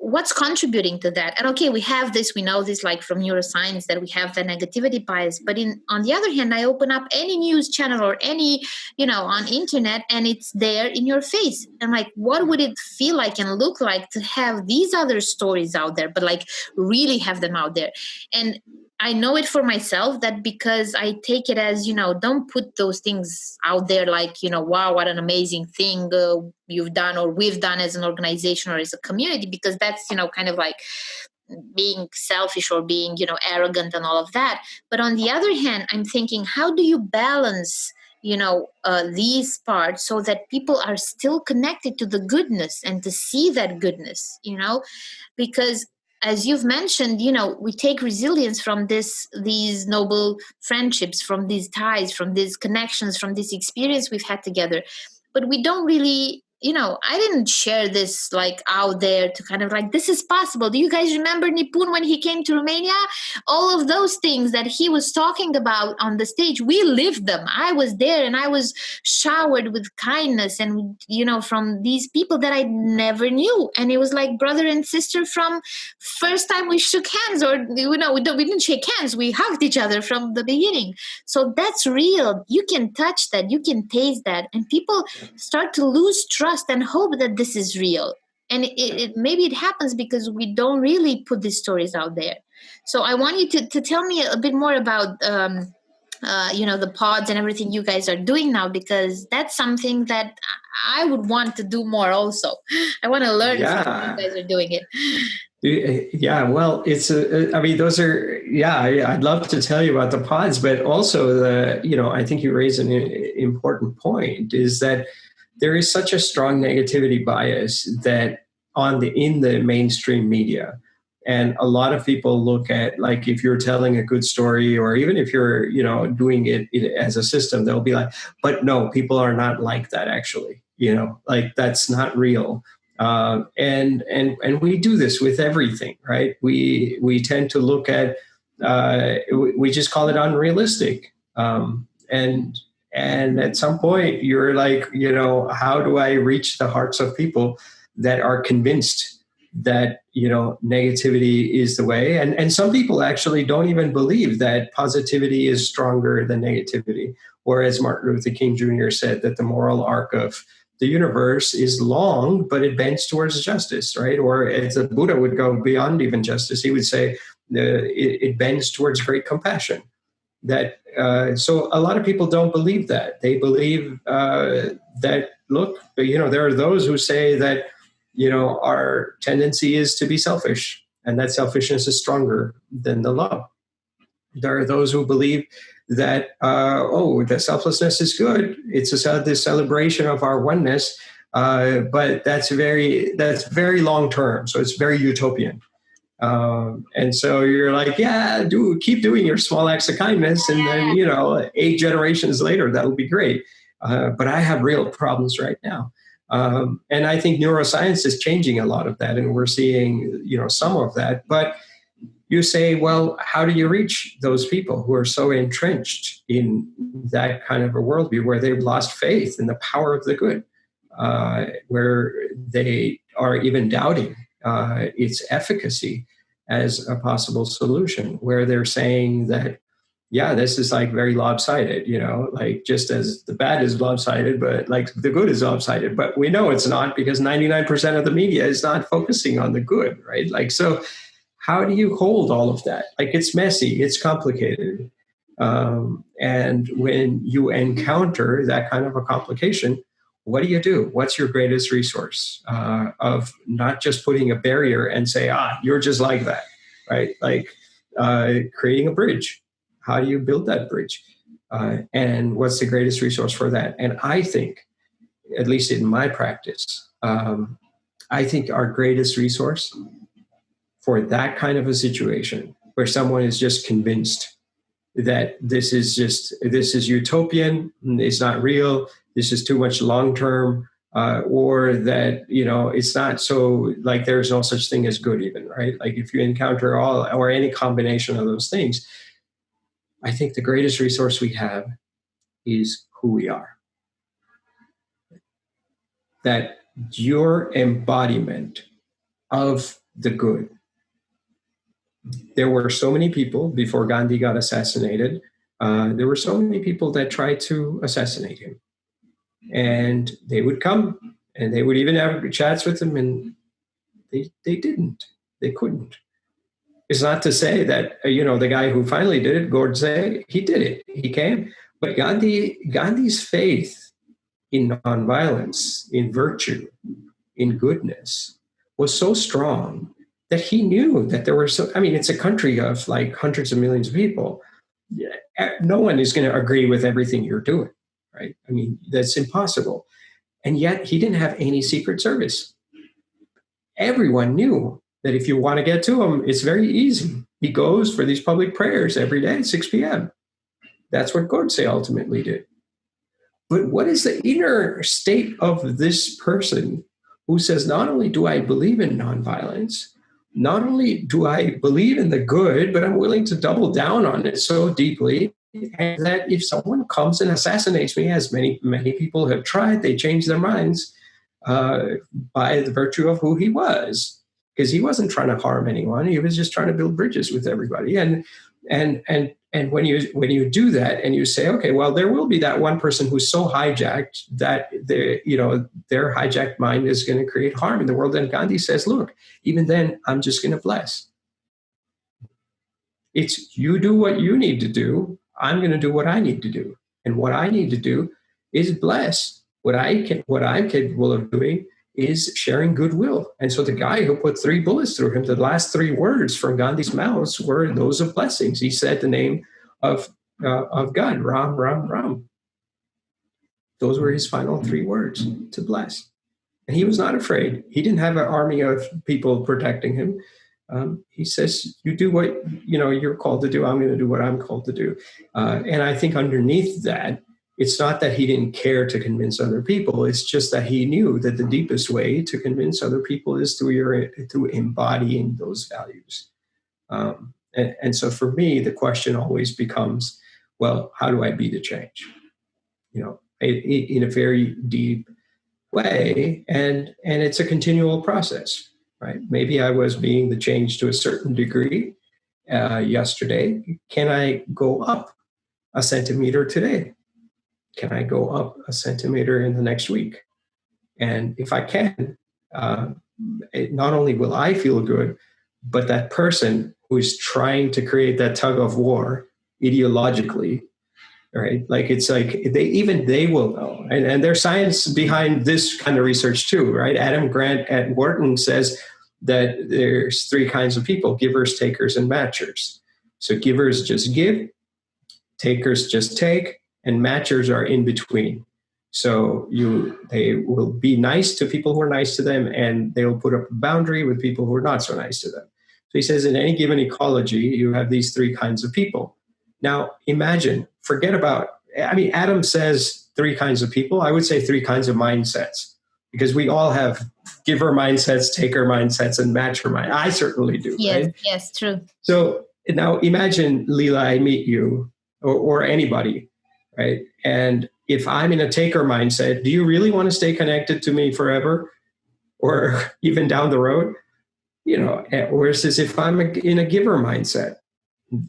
what's contributing to that? And okay, we know this, like from neuroscience, that we have the negativity bias. But on the other hand, I open up any news channel or any, on internet, and it's there in your face. And like, what would it feel like and look like to have these other stories out there, but like really have them out there? And I know it for myself, that because I take it as, don't put those things out there like, wow, what an amazing thing you've done or we've done as an organization or as a community, because that's, kind of like being selfish or being, arrogant and all of that. But on the other hand, I'm thinking, how do you balance, these parts so that people are still connected to the goodness and to see that goodness, because as you've mentioned, we take resilience from these noble friendships, from these ties, from these connections, from this experience we've had together. But we don't really, I didn't share this like out there to kind of like, this is possible. Do you guys remember Nipun when he came to Romania? All of those things that he was talking about on the stage, we lived them. I was there and I was showered with kindness and, from these people that I never knew. And it was like brother and sister from first time we shook hands, or, we didn't shake hands. We hugged each other from the beginning. So that's real. You can touch that. You can taste that. And people start to lose trust and hope that this is real. And maybe it happens because we don't really put these stories out there. So I want you to tell me a bit more about the pods and everything you guys are doing now, because that's something that I would want to do more also. I want to learn how you guys are doing it. Yeah, well, those are, I'd love to tell you about the pods, but also I think you raise an important point, is that there is such a strong negativity bias that in the mainstream media. And a lot of people look at, like, if you're telling a good story, or even if you're, doing it as a system, they'll be like, but no, people are not like that, actually, like that's not real. And we do this with everything, right? We tend to look at, we just call it unrealistic. And at some point you're like, how do I reach the hearts of people that are convinced that, negativity is the way? And some people actually don't even believe that positivity is stronger than negativity. Or as Martin Luther King Jr. said, that the moral arc of the universe is long, but it bends towards justice, right? Or as the Buddha would go beyond even justice, he would say it bends towards great compassion. So a lot of people don't believe that. They believe that, look, there are those who say that, our tendency is to be selfish, and that selfishness is stronger than the love. There are those who believe that, that selflessness is good. It's the celebration of our oneness, but that's very long term. So it's very utopian. And so you're like, yeah, keep doing your small acts of kindness. And then, 8 generations later, that'll be great. But I have real problems right now. And I think neuroscience is changing a lot of that. And we're seeing, some of that. But you say, well, how do you reach those people who are so entrenched in that kind of a worldview where they've lost faith in the power of the good, where they are even doubting its efficacy as a possible solution, where they're saying that, yeah, this is like very lopsided, like just as the bad is lopsided, but like the good is lopsided. But we know it's not, because 99% of the media is not focusing on the good, right? Like, so how do you hold all of that? Like, it's messy, it's complicated. And when you encounter that kind of a complication, what do? What's your greatest resource of not just putting a barrier and say, you're just like that, right? Like creating a bridge. How do you build that bridge? And what's the greatest resource for that? And I think, at least in my practice, I think our greatest resource for that kind of a situation where someone is just convinced that this is utopian, it's not real, this is too much long-term, or that, it's not, so like there's no such thing as good even, right? Like if you encounter all or any combination of those things, I think the greatest resource we have is who we are. That your embodiment of the good. There were so many people before Gandhi got assassinated. There were so many people that tried to assassinate him. And they would come and they would even have chats with him, and they didn't. They couldn't. It's not to say that, the guy who finally did it, Godse, he did it. He came. But Gandhi's faith in nonviolence, in virtue, in goodness, was so strong that he knew that there were it's a country of like hundreds of millions of people. No one is going to agree with everything you're doing, right? That's impossible. And yet he didn't have any secret service. Everyone knew that if you want to get to him, it's very easy. He goes for these public prayers every day at 6 p.m. That's what Godse ultimately did. But what is the inner state of this person who says, not only do I believe in nonviolence, not only do I believe in the good, but I'm willing to double down on it so deeply, and that if someone comes and assassinates me, as many people have tried, they change their minds by the virtue of who he was. Because he wasn't trying to harm anyone. He was just trying to build bridges with everybody. And when you do that and you say, okay, well, there will be that one person who's so hijacked that their hijacked mind is going to create harm in the world. And Gandhi says, look, even then, I'm just going to bless. It's you do what you need to do. I'm going to do what I need to do. And what I need to do is bless. What I'm capable of doing is sharing goodwill. And so the guy who put 3 bullets through him, the last 3 words from Gandhi's mouths were those of blessings. He said the name of God, Ram, Ram, Ram. Those were his final 3 words, to bless. And he was not afraid. He didn't have an army of people protecting him. He says, you do what you're called to do. I'm going to do what I'm called to do. And I think underneath that, it's not that he didn't care to convince other people. It's just that he knew that the deepest way to convince other people is through embodying those values. And so for me, the question always becomes, well, how do I be the change? In a very deep way. And it's a continual process, right? Maybe I was being the change to a certain degree yesterday. Can I go up a centimeter today? Can I go up a centimeter in the next week? And if I can, not only will I feel good, but that person who is trying to create that tug of war ideologically, right? Like it's like they will know. And there's science behind this kind of research too, right? Adam Grant at Wharton says that there's 3 kinds of people: givers, takers, and matchers. So givers just give, takers just take, and matchers are in between. So they will be nice to people who are nice to them, and they will put up a boundary with people who are not so nice to them. So he says in any given ecology, you have these three kinds of people. Now, imagine, forget about, Adam says three kinds of people. I would say three kinds of mindsets, because we all have giver mindsets, taker mindsets, and matcher mindsets. I certainly do. Yes, right? yes, true. So now imagine, Leela, I meet you or anybody, right? And if I'm in a taker mindset, do you really want to stay connected to me forever or even down the road? Whereas if I'm in a giver mindset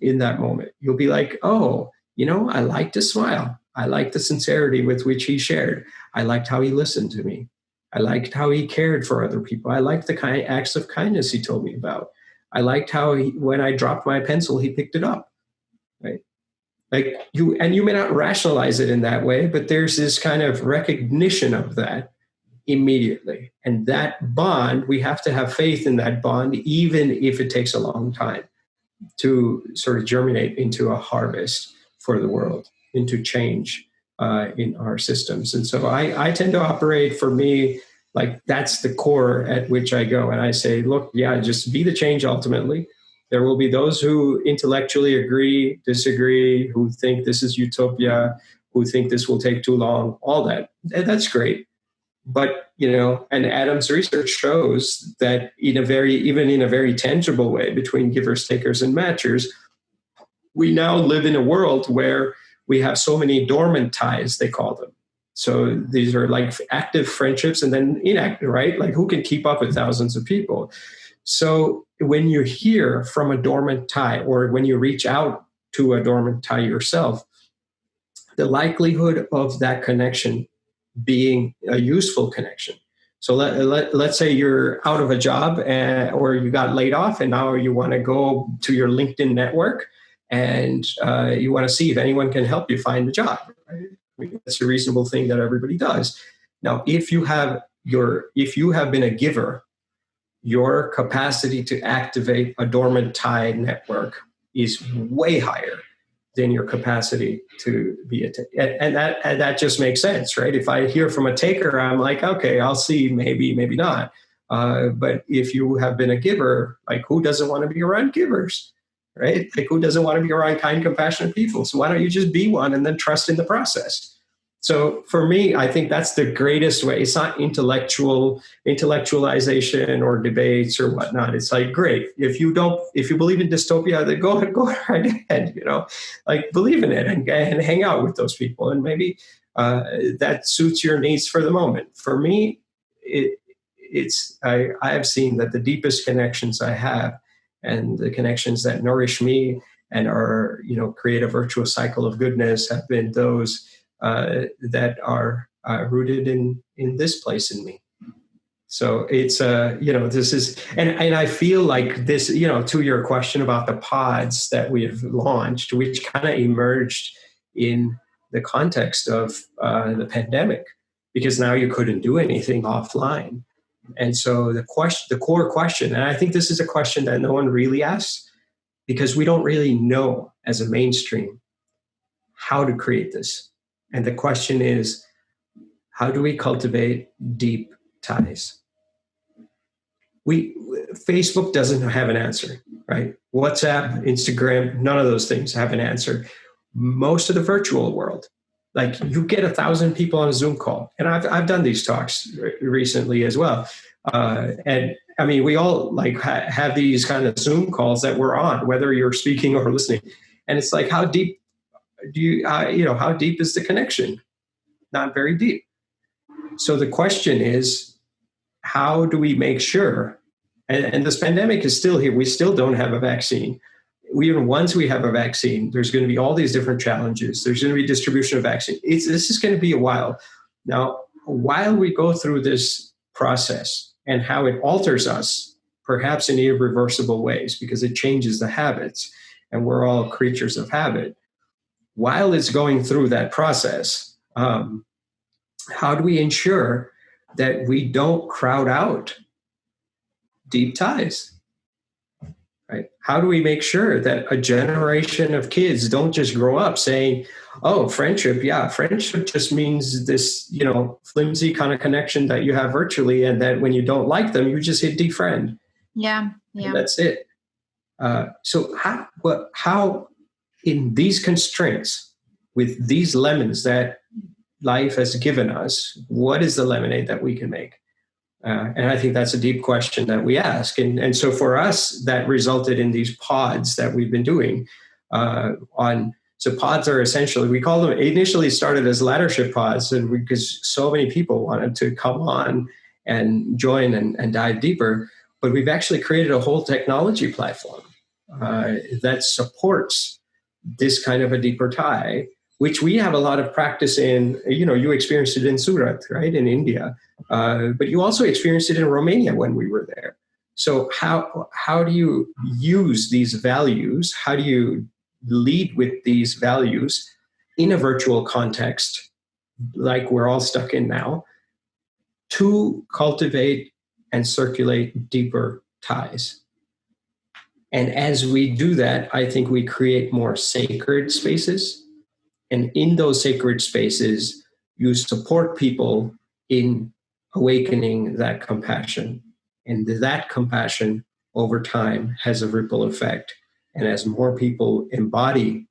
in that moment, you'll be like, oh, I liked his smile. I liked the sincerity with which he shared. I liked how he listened to me. I liked how he cared for other people. I liked the kind acts of kindness he told me about. I liked how when I dropped my pencil, he picked it up. Right? Like you may not rationalize it in that way, but there's this kind of recognition of that immediately. And that bond, we have to have faith in that bond, even if it takes a long time to sort of germinate into a harvest for the world, into change in our systems. And so I tend to operate, for me, like that's the core at which I go. And I say, look, yeah, just be the change ultimately. There will be those who intellectually agree, disagree, who think this is utopia, who think this will take too long, all that. And that's great. But, and Adam's research shows that even in a very tangible way between givers, takers, and matchers, we now live in a world where we have so many dormant ties, they call them. So these are like active friendships and then inactive, right? Like who can keep up with thousands of people? So when you hear from a dormant tie, or when you reach out to a dormant tie yourself, the likelihood of that connection being a useful connection. So let's say you're out of a job or you got laid off, and now you want to go to your LinkedIn network and you want to see if anyone can help you find a job. Right? That's a reasonable thing that everybody does. Now, if you have been a giver, your capacity to activate a dormant tie network is way higher than your capacity to be a taker. And that just makes sense, right? If I hear from a taker, I'm like, okay, I'll see, maybe not. But if you have been a giver, like who doesn't want to be around givers, right? Like who doesn't want to be around kind, compassionate people? So why don't you just be one and then trust in the process? So for me, I think that's the greatest way. It's not intellectualization or debates or whatnot. It's like, great. If you believe in dystopia, then go right ahead, like believe in it and hang out with those people. And maybe that suits your needs for the moment. For me, I have seen that the deepest connections I have and the connections that nourish me and are, create a virtuous cycle of goodness have been those that are rooted in this place in me. So it's this is, and I feel like this, to your question about the pods that we have launched, which kind of emerged in the context of the pandemic, because now you couldn't do anything offline. And so the core question, and I think this is a question that no one really asks, because we don't really know as a mainstream how to create this. And the question is, how do we cultivate deep ties? Facebook doesn't have an answer, right? WhatsApp, Instagram, none of those things have an answer. Most of the virtual world, like you get 1,000 people on a Zoom call. And I've done these talks recently as well. And I mean, we all like have these kind of Zoom calls that we're on, whether you're speaking or listening. And it's like, how deep how deep is the connection? Not very deep. So the question is, how do we make sure? And this pandemic is still here. We still don't have a vaccine. Even once we have a vaccine, there's going to be all these different challenges. There's going to be distribution of vaccine. This is going to be a while. Now, while we go through this process and how it alters us, perhaps in irreversible ways, because it changes the habits, and we're all creatures of habit. While it's going through that process, how do we ensure that we don't crowd out deep ties? Right? How do we make sure that a generation of kids don't just grow up saying, oh, friendship just means this, flimsy kind of connection that you have virtually, and that when you don't like them, you just hit defriend. Yeah. And that's it. So how in these constraints, with these lemons that life has given us, what is the lemonade that we can make? And I think that's a deep question that we ask. And so for us, that resulted in these pods that we've been doing So pods are essentially, we call them, initially started as laddership pods, and because so many people wanted to come on and join and dive deeper. But we've actually created a whole technology platform that supports this kind of a deeper tie, which we have a lot of practice in. You experienced it in Surat, right, in India, but you also experienced it in Romania when we were there. So how do you use these values? How do you lead with these values in a virtual context, like we're all stuck in now, to cultivate and circulate deeper ties? And as we do that, I think we create more sacred spaces. And in those sacred spaces, you support people in awakening that compassion. And that compassion over time has a ripple effect. And as more people embody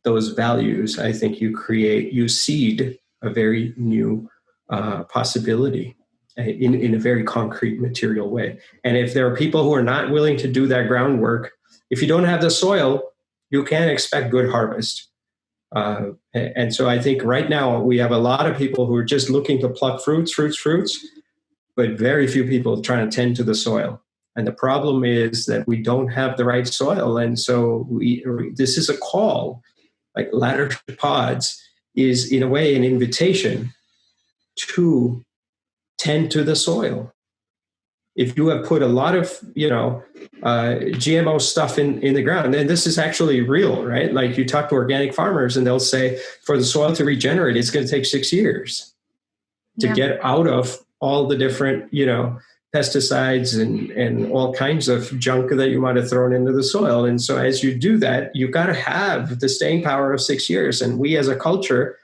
those values, I think you seed a very new possibility in a very concrete, material way. And if there are people who are not willing to do that groundwork, if you don't have the soil, you can't expect good harvest. And so I think right now we have a lot of people who are just looking to pluck fruits, but very few people trying to tend to the soil. And the problem is that we don't have the right soil. And so this is a call, like ladder pods is in a way an invitation to tend to the soil. If you have put a lot of, GMO stuff in the ground, and this is actually real, right? Like you talk to organic farmers and they'll say for the soil to regenerate, it's going to take 6 years to get out of all the different, pesticides and all kinds of junk that you might have thrown into the soil. And so as you do that, you've got to have the staying power of 6 years. And we as a culture,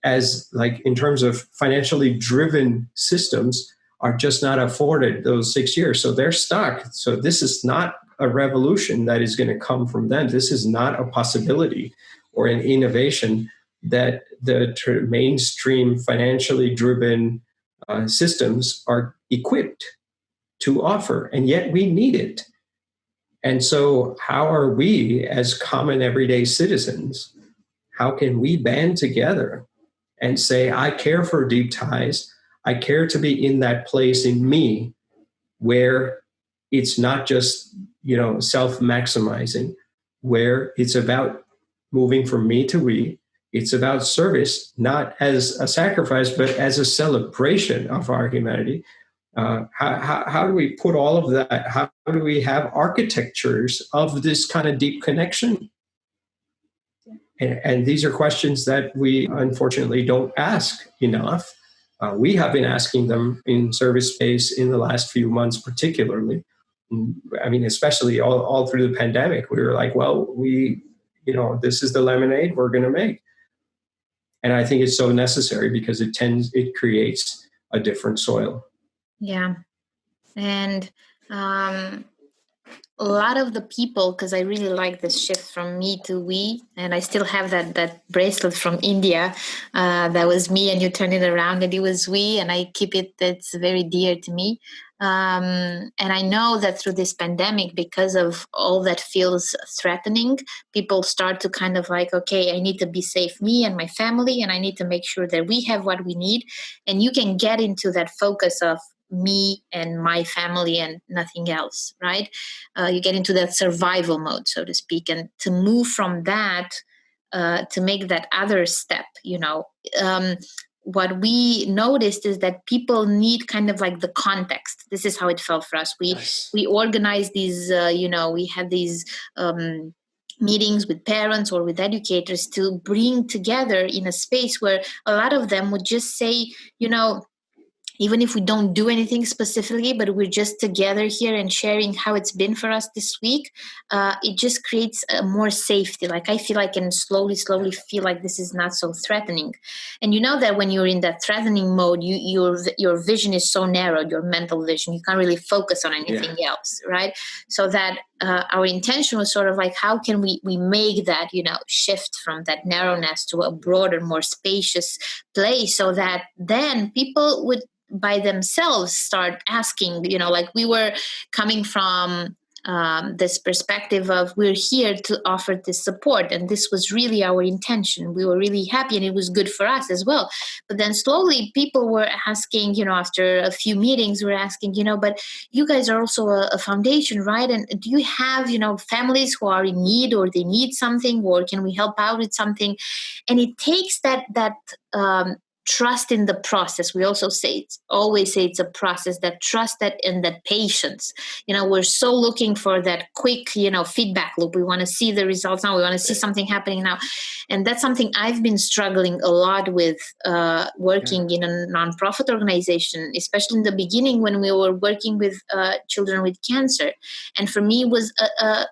as like in terms of financially driven systems, are just not afforded those 6 years. So they're stuck. So this is not a revolution that is going to come from them. This is not a possibility or an innovation that the mainstream financially driven systems are equipped to offer. And yet we need it. And so how are we as common everyday citizens, how can we band together and say, I care for deep ties. I care to be in that place in me where it's not just, self-maximizing, where it's about moving from me to we. It's about service, not as a sacrifice, but as a celebration of our humanity. How do we put all of that? How do we have architectures of this kind of deep connection? And these are questions that we unfortunately don't ask enough. We have been asking them in service space in the last few months, particularly. I mean, especially all through the pandemic, we were like, well, this is the lemonade we're going to make. And I think it's so necessary because it creates a different soil. Yeah. And a lot of the people, because I really like this shift from me to we, and I still have that bracelet from India that was me, and you turn it around and it was we, and I keep it. That's very dear to me. And I know that through this pandemic, because of all that feels threatening, people start to kind of like, okay, I need to be safe, me and my family, and I need to make sure that we have what we need. And you can get into that focus of me and my family and nothing else, right? You get into that survival mode, so to speak, and to move from that to make that other step, what we noticed is that people need kind of like the context. This is how it felt for us. We organized these, we had these meetings with parents or with educators to bring together in a space where a lot of them would just say, even if we don't do anything specifically, but we're just together here and sharing how it's been for us this week, it just creates more safety. Like I feel I can slowly feel like this is not so threatening. And you know that when you're in that threatening mode, your vision is so narrow, your mental vision, you can't really focus on anything else, right? So that our intention was sort of like, how can we make that, shift from that narrowness to a broader, more spacious place, so that then people would by themselves start asking, like we were coming from this perspective of, we're here to offer this support, and this was really our intention. We were really happy, and it was good for us as well. But then slowly people were asking, after a few meetings, we're asking, but you guys are also a foundation, right? And do you have, families who are in need, or they need something, or can we help out with something? And it takes that trust in the process. We also always say it's a process, that trust, that and that patience. We're so looking for that quick, feedback loop. We want to see the results now. We want to see something happening now. And that's something I've been struggling a lot with, working in a nonprofit organization, especially in the beginning when we were working with children with cancer. And for me,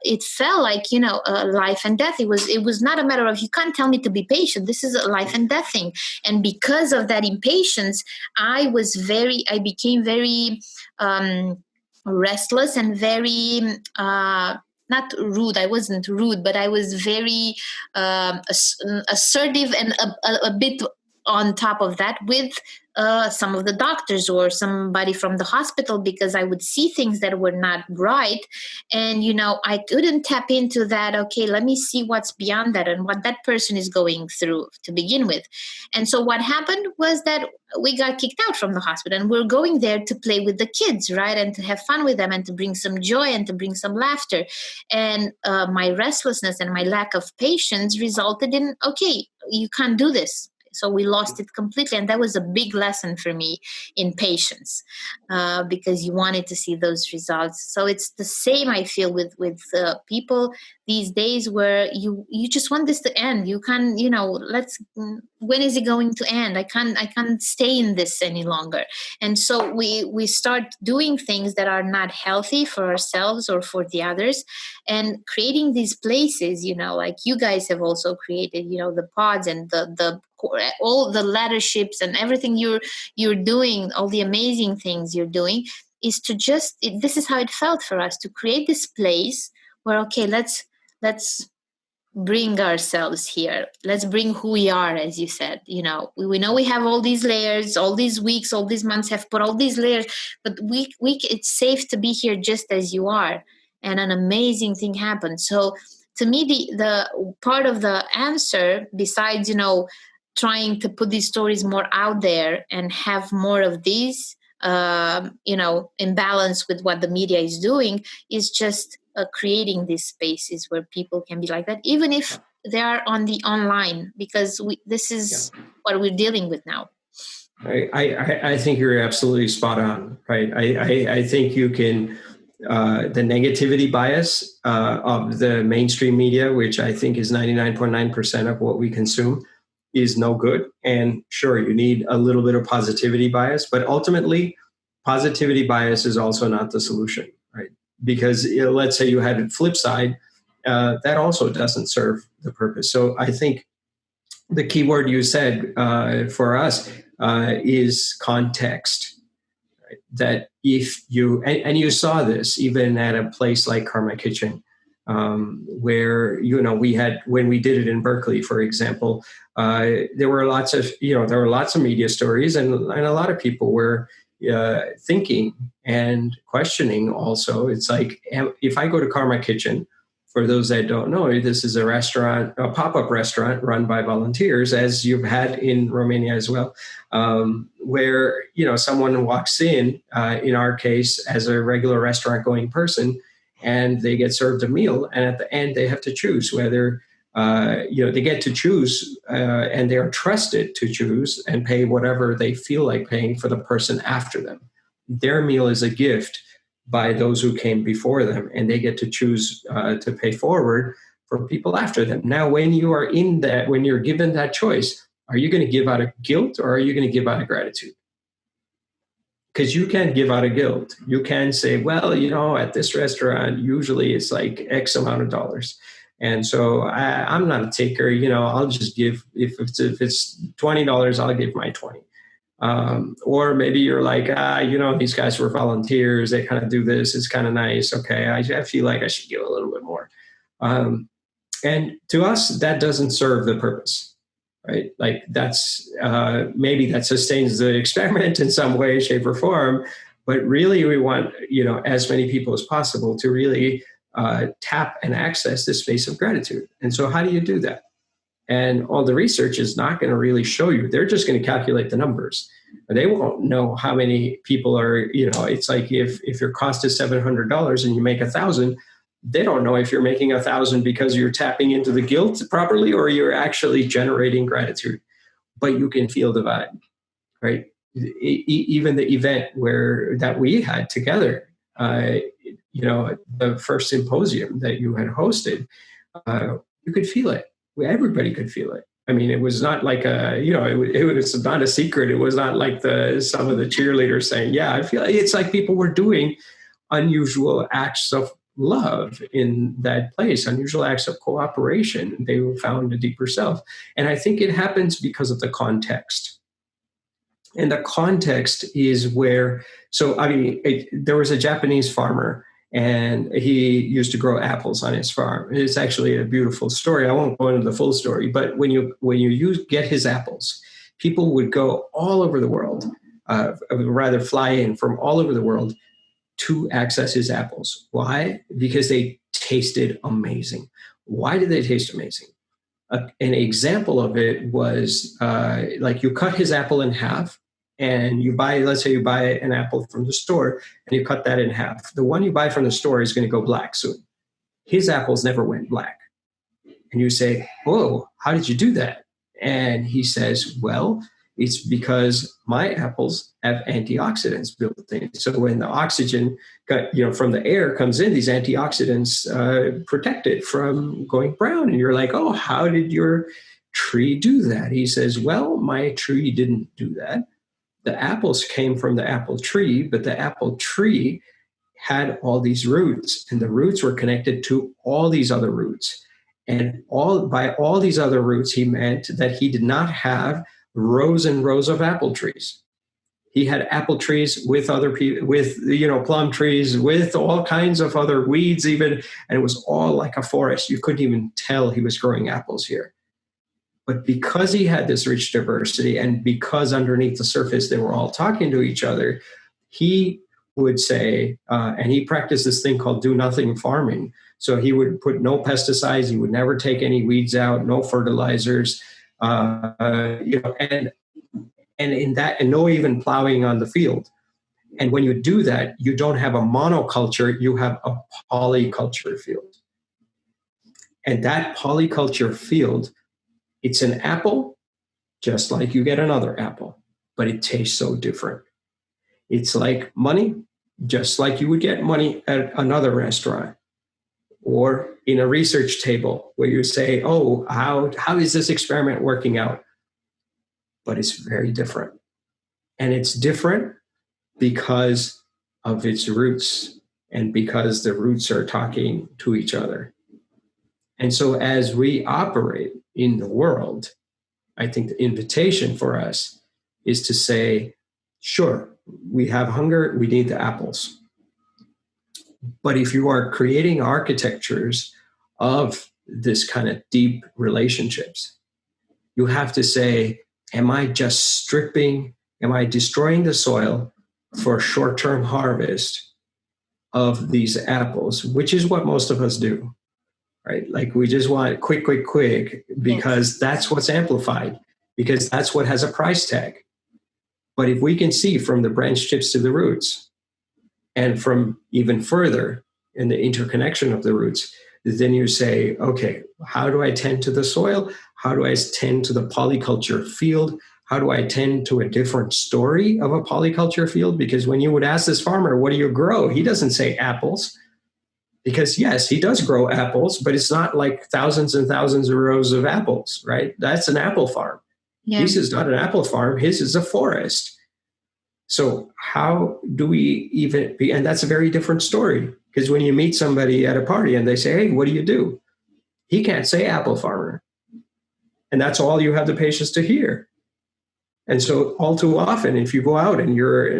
it felt like, life and death. It was not a matter of, you can't tell me to be patient. This is a life and death thing. And because of that impatience, I became very restless and very not rude. I wasn't rude, but I was very assertive, and a bit on top of that with some of the doctors or somebody from the hospital, because I would see things that were not right. And, I couldn't tap into that. Okay, let me see what's beyond that and what that person is going through to begin with. And so what happened was that we got kicked out from the hospital, and we're going there to play with the kids, right? And to have fun with them, and to bring some joy, and to bring some laughter. And my restlessness and my lack of patience resulted in, okay, you can't do this. So we lost it completely. And that was a big lesson for me in patience, because you wanted to see those results. So it's the same, I feel, with people these days, where you just want this to end. You can, when is it going to end? I can't stay in this any longer. And so we start doing things that are not healthy for ourselves or for the others, and creating these places, like you guys have also created, the pods and the all the leaderships and everything you're doing, all the amazing things you're doing, is to this is how it felt for us, to create this place where, okay, let's bring ourselves here. Let's bring who we are, as you said. We know we have all these layers, all these weeks, all these months have put all these layers, but it's safe to be here just as you are. And an amazing thing happened. So to me, the part of the answer, besides, trying to put these stories more out there and have more of these, in balance with what the media is doing, is just creating these spaces where people can be like that, even if they are on the online, because this is what we're dealing with now. I think you're absolutely spot on, right? I think you can, the negativity bias of the mainstream media, which I think is 99.9% of what we consume, is no good. And sure, you need a little bit of positivity bias, but ultimately positivity bias is also not the solution, right? Because let's say you had a flip side, that also doesn't serve the purpose. So I think the key word you said for us is context, right? That if you, and you saw this even at a place like Karma Kitchen, where, we had, when we did it in Berkeley, for example, there were lots of media stories, and a lot of people were thinking and questioning also. It's like, if I go to Karma Kitchen, for those that don't know, this is a restaurant, a pop-up restaurant run by volunteers, as you've had in Romania as well, where, someone walks in our case, as a regular restaurant going person, and they get served a meal, and at the end they have to choose whether they get to choose, and they are trusted to choose and pay whatever they feel like paying for the person after them. Their meal is a gift by those who came before them, and they get to choose to pay forward for people after them. Now, when you are in that, when you're given that choice, are you going to give out of guilt, or are you going to give out of gratitude? Because you can't give out of guilt. You can say, well, at this restaurant, usually it's like X amount of dollars. And so I'm not a taker, I'll just give, if it's $20, I'll give my 20. Or maybe you're like, these guys were volunteers. They kind of do this. It's kind of nice. Okay, I feel like I should give a little bit more. And to us, that doesn't serve the purpose, right? Like that's maybe that sustains the experiment in some way, shape, or form. But really, we want as many people as possible to really tap and access this space of gratitude. And so, how do you do that? And all the research is not going to really show you. They're just going to calculate the numbers. They won't know how many people are. It's like if your cost is $700 and you make 1,000. They don't know if you're making 1,000 because you're tapping into the guilt properly or you're actually generating gratitude. But you can feel the vibe, right? Even the event that we had together, the first symposium that you had hosted, you could feel it. Everybody could feel it. I mean, it was not like it was not a secret. It was not like some of the cheerleaders saying, "Yeah, I feel." It's like people were doing unusual acts of love in that place, unusual acts of cooperation. They found a deeper self. And I think it happens because of the context. And the context is where, there was a Japanese farmer and he used to grow apples on his farm. It's actually a beautiful story. I won't go into the full story, but when you get his apples, people would go all over the world, rather fly in from all over the world to access his apples. Why? Because they tasted amazing. Why did they taste amazing? An example of it was like you cut his apple in half and let's say you buy an apple from the store and you cut that in half. The one you buy from the store is going to go black soon. His apples never went black. And you say, "Whoa, how did you do that?" And he says, "Well, it's because my apples have antioxidants built in. So when the oxygen from the air comes in, these antioxidants protect it from going brown." And you're like, "Oh, how did your tree do that?" He says, "Well, my tree didn't do that. The apples came from the apple tree, but the apple tree had all these roots, and the roots were connected to all these other roots. And by all these other roots, he meant that he did not have rows and rows of apple trees. He had apple trees with other people, with plum trees, with all kinds of other weeds even, and it was all like a forest. You couldn't even tell he was growing apples here. But because he had this rich diversity and because underneath the surface they were all talking to each other, he would say, and he practiced this thing called do nothing farming. So he would put no pesticides, he would never take any weeds out, no fertilizers, and in that, and no even plowing on the field. And when you do that, you don't have a monoculture, you have a polyculture field. And that polyculture field, it's an apple, just like you get another apple, but it tastes so different. It's like money, just like you would get money at another restaurant or in a research table where you say, "Oh, how is this experiment working out?" But it's very different. And it's different because of its roots and because the roots are talking to each other. And so as we operate in the world, I think the invitation for us is to say, sure, we have hunger, we need the apples. But if you are creating architectures of this kind of deep relationships, you have to say, am I just stripping, am I destroying the soil for short-term harvest of these apples, which is what most of us do, right? Like we just want quick, because that's what's amplified, because that's what has a price tag. But if we can see from the branch tips to the roots and from even further in the interconnection of the roots, then you say, okay, how do I tend to the soil? How do I tend to the polyculture field? How do I tend to a different story of a polyculture field? Because when you would ask this farmer, what do you grow? He doesn't say apples. Because yes, he does grow apples, but it's not like thousands and thousands of rows of apples, right? That's an apple farm. Yeah. His is not an apple farm. His is a forest. So how do we even be? And that's a very different story. Because when you meet somebody at a party and they say, hey, what do you do? He can't say apple farmer. And that's all you have the patience to hear. And so all too often, if you go out and you're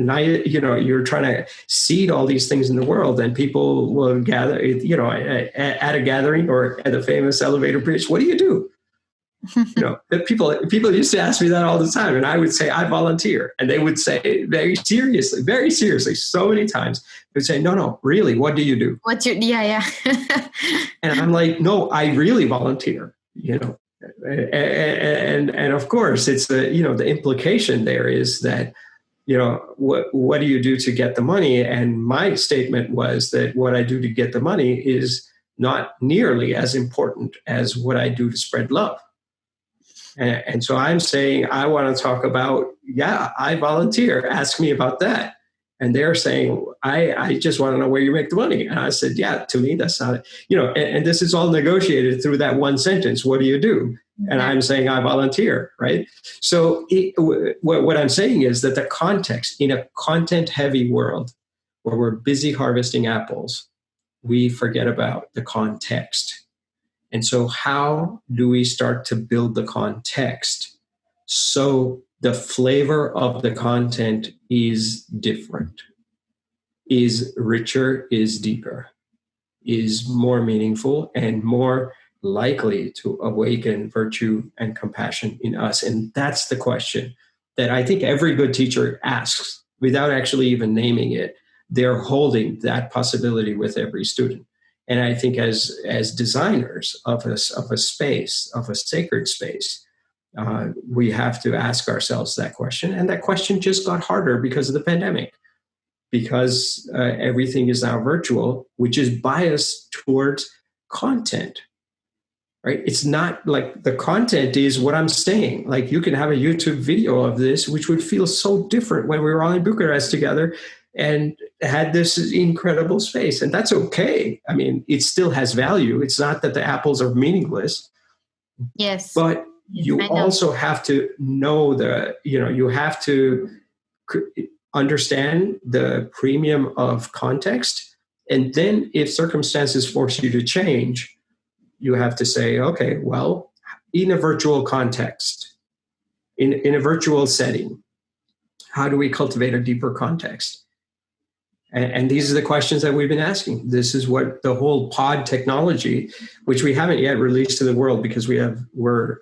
trying to seed all these things in the world, and people will gather, at a gathering or at a famous elevator pitch, what do you do? People used to ask me that all the time, and I would say, I volunteer. And they would say very seriously, so many times, they would say, no, really, what do you do? Yeah. And I'm like, no, I really volunteer, and of course it's the implication there is that, what do you do to get the money? And my statement was that what I do to get the money is not nearly as important as what I do to spread love. And so I'm saying, I want to talk about, I volunteer. Ask me about that. And they're saying, I just want to know where you make the money. And I said, to me, that's not, and this is all negotiated through that one sentence. What do you do? And I'm saying, I volunteer, right? So what I'm saying is that the context in a content heavy world where we're busy harvesting apples, we forget about the context. And so how do we start to build the context so the flavor of the content is different, is richer, is deeper, is more meaningful, and more likely to awaken virtue and compassion in us? And that's the question that I think every good teacher asks without actually even naming it. They're holding that possibility with every student. And I think as designers of a space, of a sacred space, we have to ask ourselves that question. And that question just got harder because of the pandemic, because everything is now virtual, which is biased towards content, right? It's not like the content is what I'm saying. Like, you can have a YouTube video of this, which would feel so different when we were all in Bucharest together and had this incredible space. And that's okay. I mean, it still has value. It's not that the apples are meaningless. Yes. But you also have to know you have to understand the premium of context. And then if circumstances force you to change, you have to say, okay, well, in a virtual context, in a virtual setting, how do we cultivate a deeper context? And these are the questions that we've been asking. This is what the whole pod technology, which we haven't yet released to the world because we're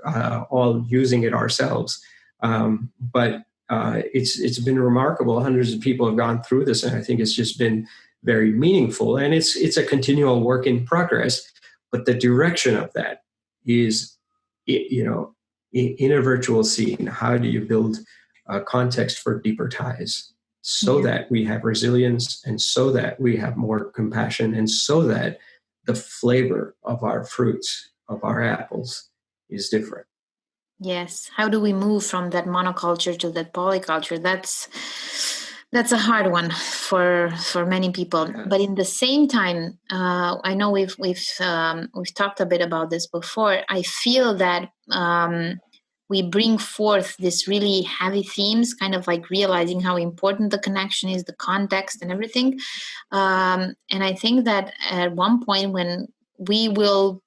all using it ourselves. But it's been remarkable. Hundreds of people have gone through this, and I think it's just been very meaningful. And it's a continual work in progress. But the direction of that is, in a virtual scene, how do you build a context for deeper ties? So that we have resilience, and so that we have more compassion, and so that the flavor of our fruits, of our apples, is different. Yes. How do we move from that monoculture to that polyculture? That's a hard one for many people. Yeah. But in the same time, I know we've talked a bit about this before. I feel that we bring forth this really heavy themes, kind of like realizing how important the connection is, the context and everything. And I think that at one point when we will,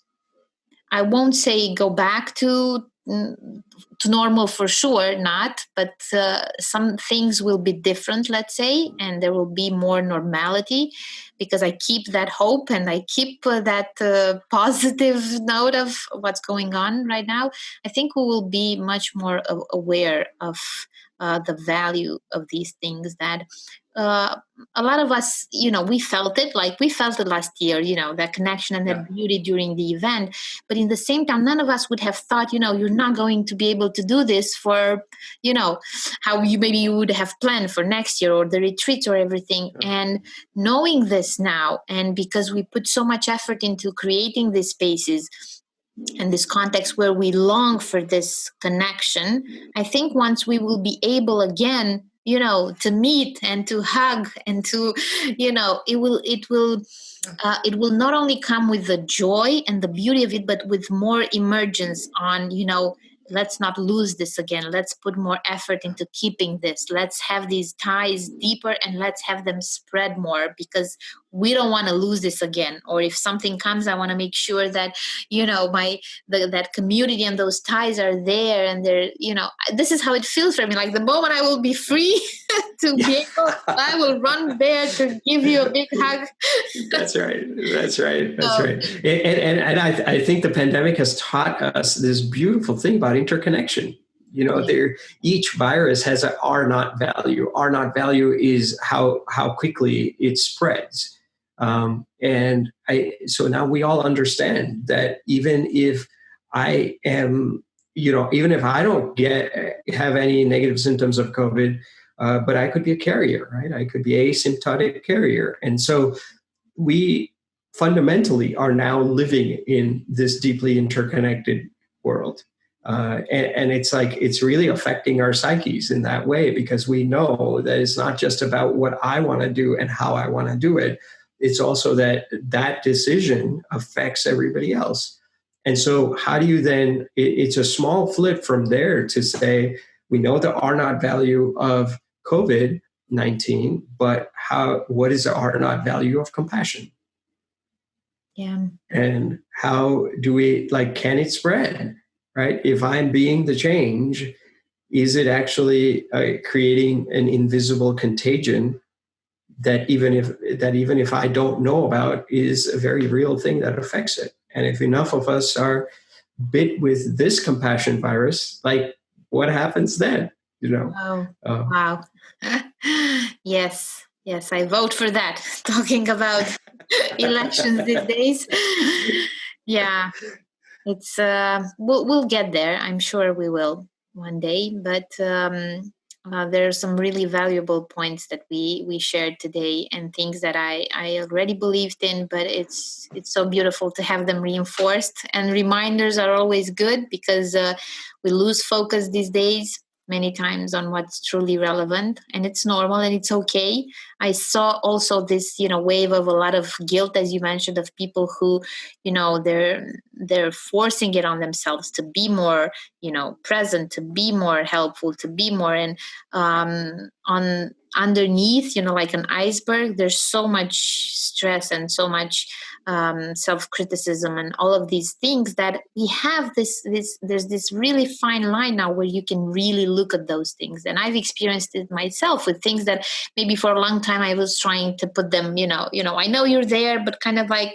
I won't say go back to normal for sure, not, but some things will be different, let's say, and there will be more normality, because I keep that hope and I keep that positive note of what's going on right now. I think we will be much more aware of the value of these things that a lot of us, we felt it last year, that connection and that beauty during the event. But in the same time, none of us would have thought, you're not going to be able to do this for, how you would have planned for next year or the retreats or everything. And knowing this now, and because we put so much effort into creating these spaces and this context where we long for this connection, I think once we will be able again, to meet and to hug and to, it will not only come with the joy and the beauty of it, but with more emergence on, let's not lose this again. Let's put more effort into keeping this. Let's have these ties deeper and let's have them spread more, because we don't want to lose this again. Or if something comes, I want to make sure that, that community and those ties are there. And they're, this is how it feels for me. Like the moment I will be free to be able, I will run there to give you a big hug. That's right. And I think the pandemic has taught us this beautiful thing about interconnection. Each virus has an R naught value. R naught value is how quickly it spreads. So now we all understand that even if I am, even if I don't have any negative symptoms of COVID, but I could be a carrier, right? I could be an asymptomatic carrier. And so we fundamentally are now living in this deeply interconnected world. And it's really affecting our psyches in that way, because we know that it's not just about what I want to do and how I want to do it. It's also that decision affects everybody else. And so how do you then, it's a small flip from there to say, we know the R naught value of COVID-19, but what is the R naught value of compassion? Yeah. And how do we, can it spread? Right? If I'm being the change, is it actually creating an invisible contagion that even if I don't know about, is a very real thing that affects it? And if enough of us are bit with this compassion virus, what happens then? Wow. Yes, I vote for that. Talking about elections these days. Yeah. It's we'll get there. I'm sure we will one day. But there are some really valuable points that we shared today, and things that I already believed in. But it's so beautiful to have them reinforced. And reminders are always good, because we lose focus these days many times on what's truly relevant, and it's normal and it's okay. I saw also this, wave of a lot of guilt, as you mentioned, of people who, they're forcing it on themselves to be more, present, to be more helpful, to be more. And on underneath, like an iceberg, there's so much stress and so much self-criticism and all of these things, that we have there's this really fine line now where you can really look at those things. And I've experienced it myself with things that maybe for a long time I was trying to put them, I know you're there, but kind of I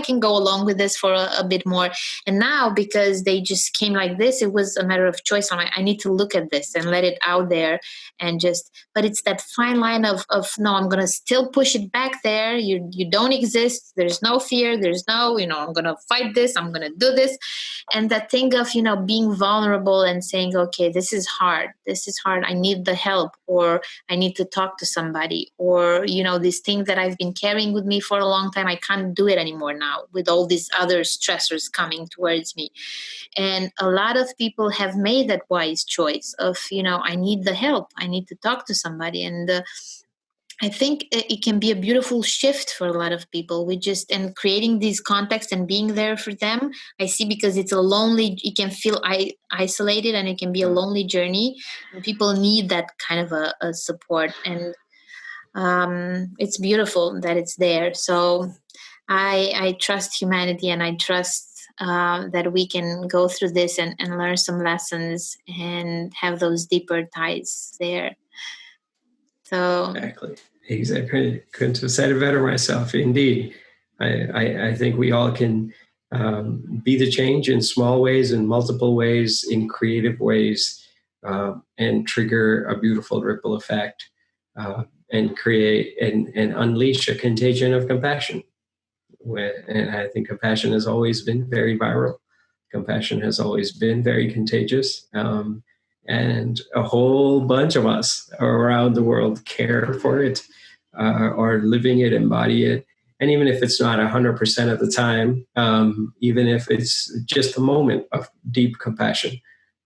can go along with this for a bit more. And now, because they just came like this, it was a matter of choice. I need to look at this and let it out there, and but it's that fine line of no, I'm going to still push it back there. You don't exist. There's no fear. There's no, I'm going to fight this. I'm going to do this. And that thing of, being vulnerable and saying, okay, this is hard. I need the help, or I need to talk to somebody, or, this thing that I've been carrying with me for a long time, I can't do it anymore now with all these other stressors coming towards me. And a lot of people have made that wise choice of, I need the help. I need to talk to somebody. And I think it can be a beautiful shift for a lot of people. And creating these contexts and being there for them. I see, because it's it can feel isolated, and it can be a lonely journey. And people need that kind of a support. And it's beautiful that it's there. So I trust humanity, and I trust that we can go through this and learn some lessons and have those deeper ties there. So Exactly. Couldn't have said it better myself. Indeed. I think we all can be the change in small ways, in multiple ways, in creative ways, and trigger a beautiful ripple effect, and create and unleash a contagion of compassion. And I think compassion has always been very viral. Compassion has always been very contagious. And a whole bunch of us around the world care for it, are living it, embody it. And even if it's not 100% of the time, even if it's just a moment of deep compassion,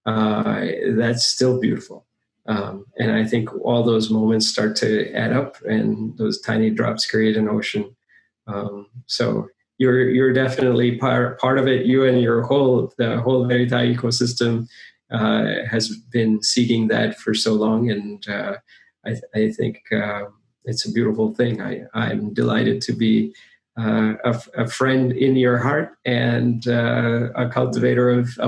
that's still beautiful. And I think all those moments start to add up, and those tiny drops create an ocean. So you're definitely part of it. You and the whole Verita ecosystem has been seeking that for so long, and I think it's a beautiful thing. I'm delighted to be a friend in your heart and a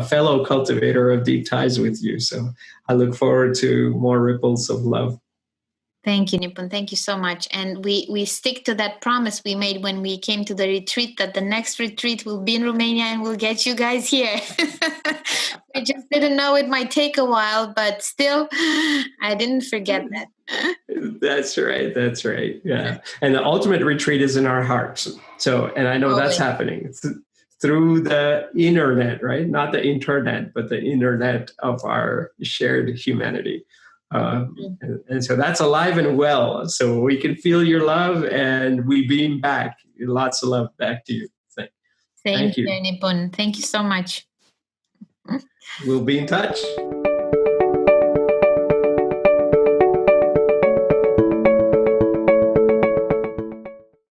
fellow cultivator of deep ties with you. So I look forward to more ripples of love. Thank you, Nipun. Thank you so much. And we stick to that promise we made when we came to the retreat, that the next retreat will be in Romania and we'll get you guys here. We just didn't know it might take a while, but still, I didn't forget that. That's right. That's right. Yeah. And the ultimate retreat is in our hearts. So, and I know that's happening through the internet, right? Not the internet, but the internet of our shared humanity. And so that's alive and well. So we can feel your love and we beam back. Lots of love back to you. Thank you, Nipun. Thank you so much. We'll be in touch.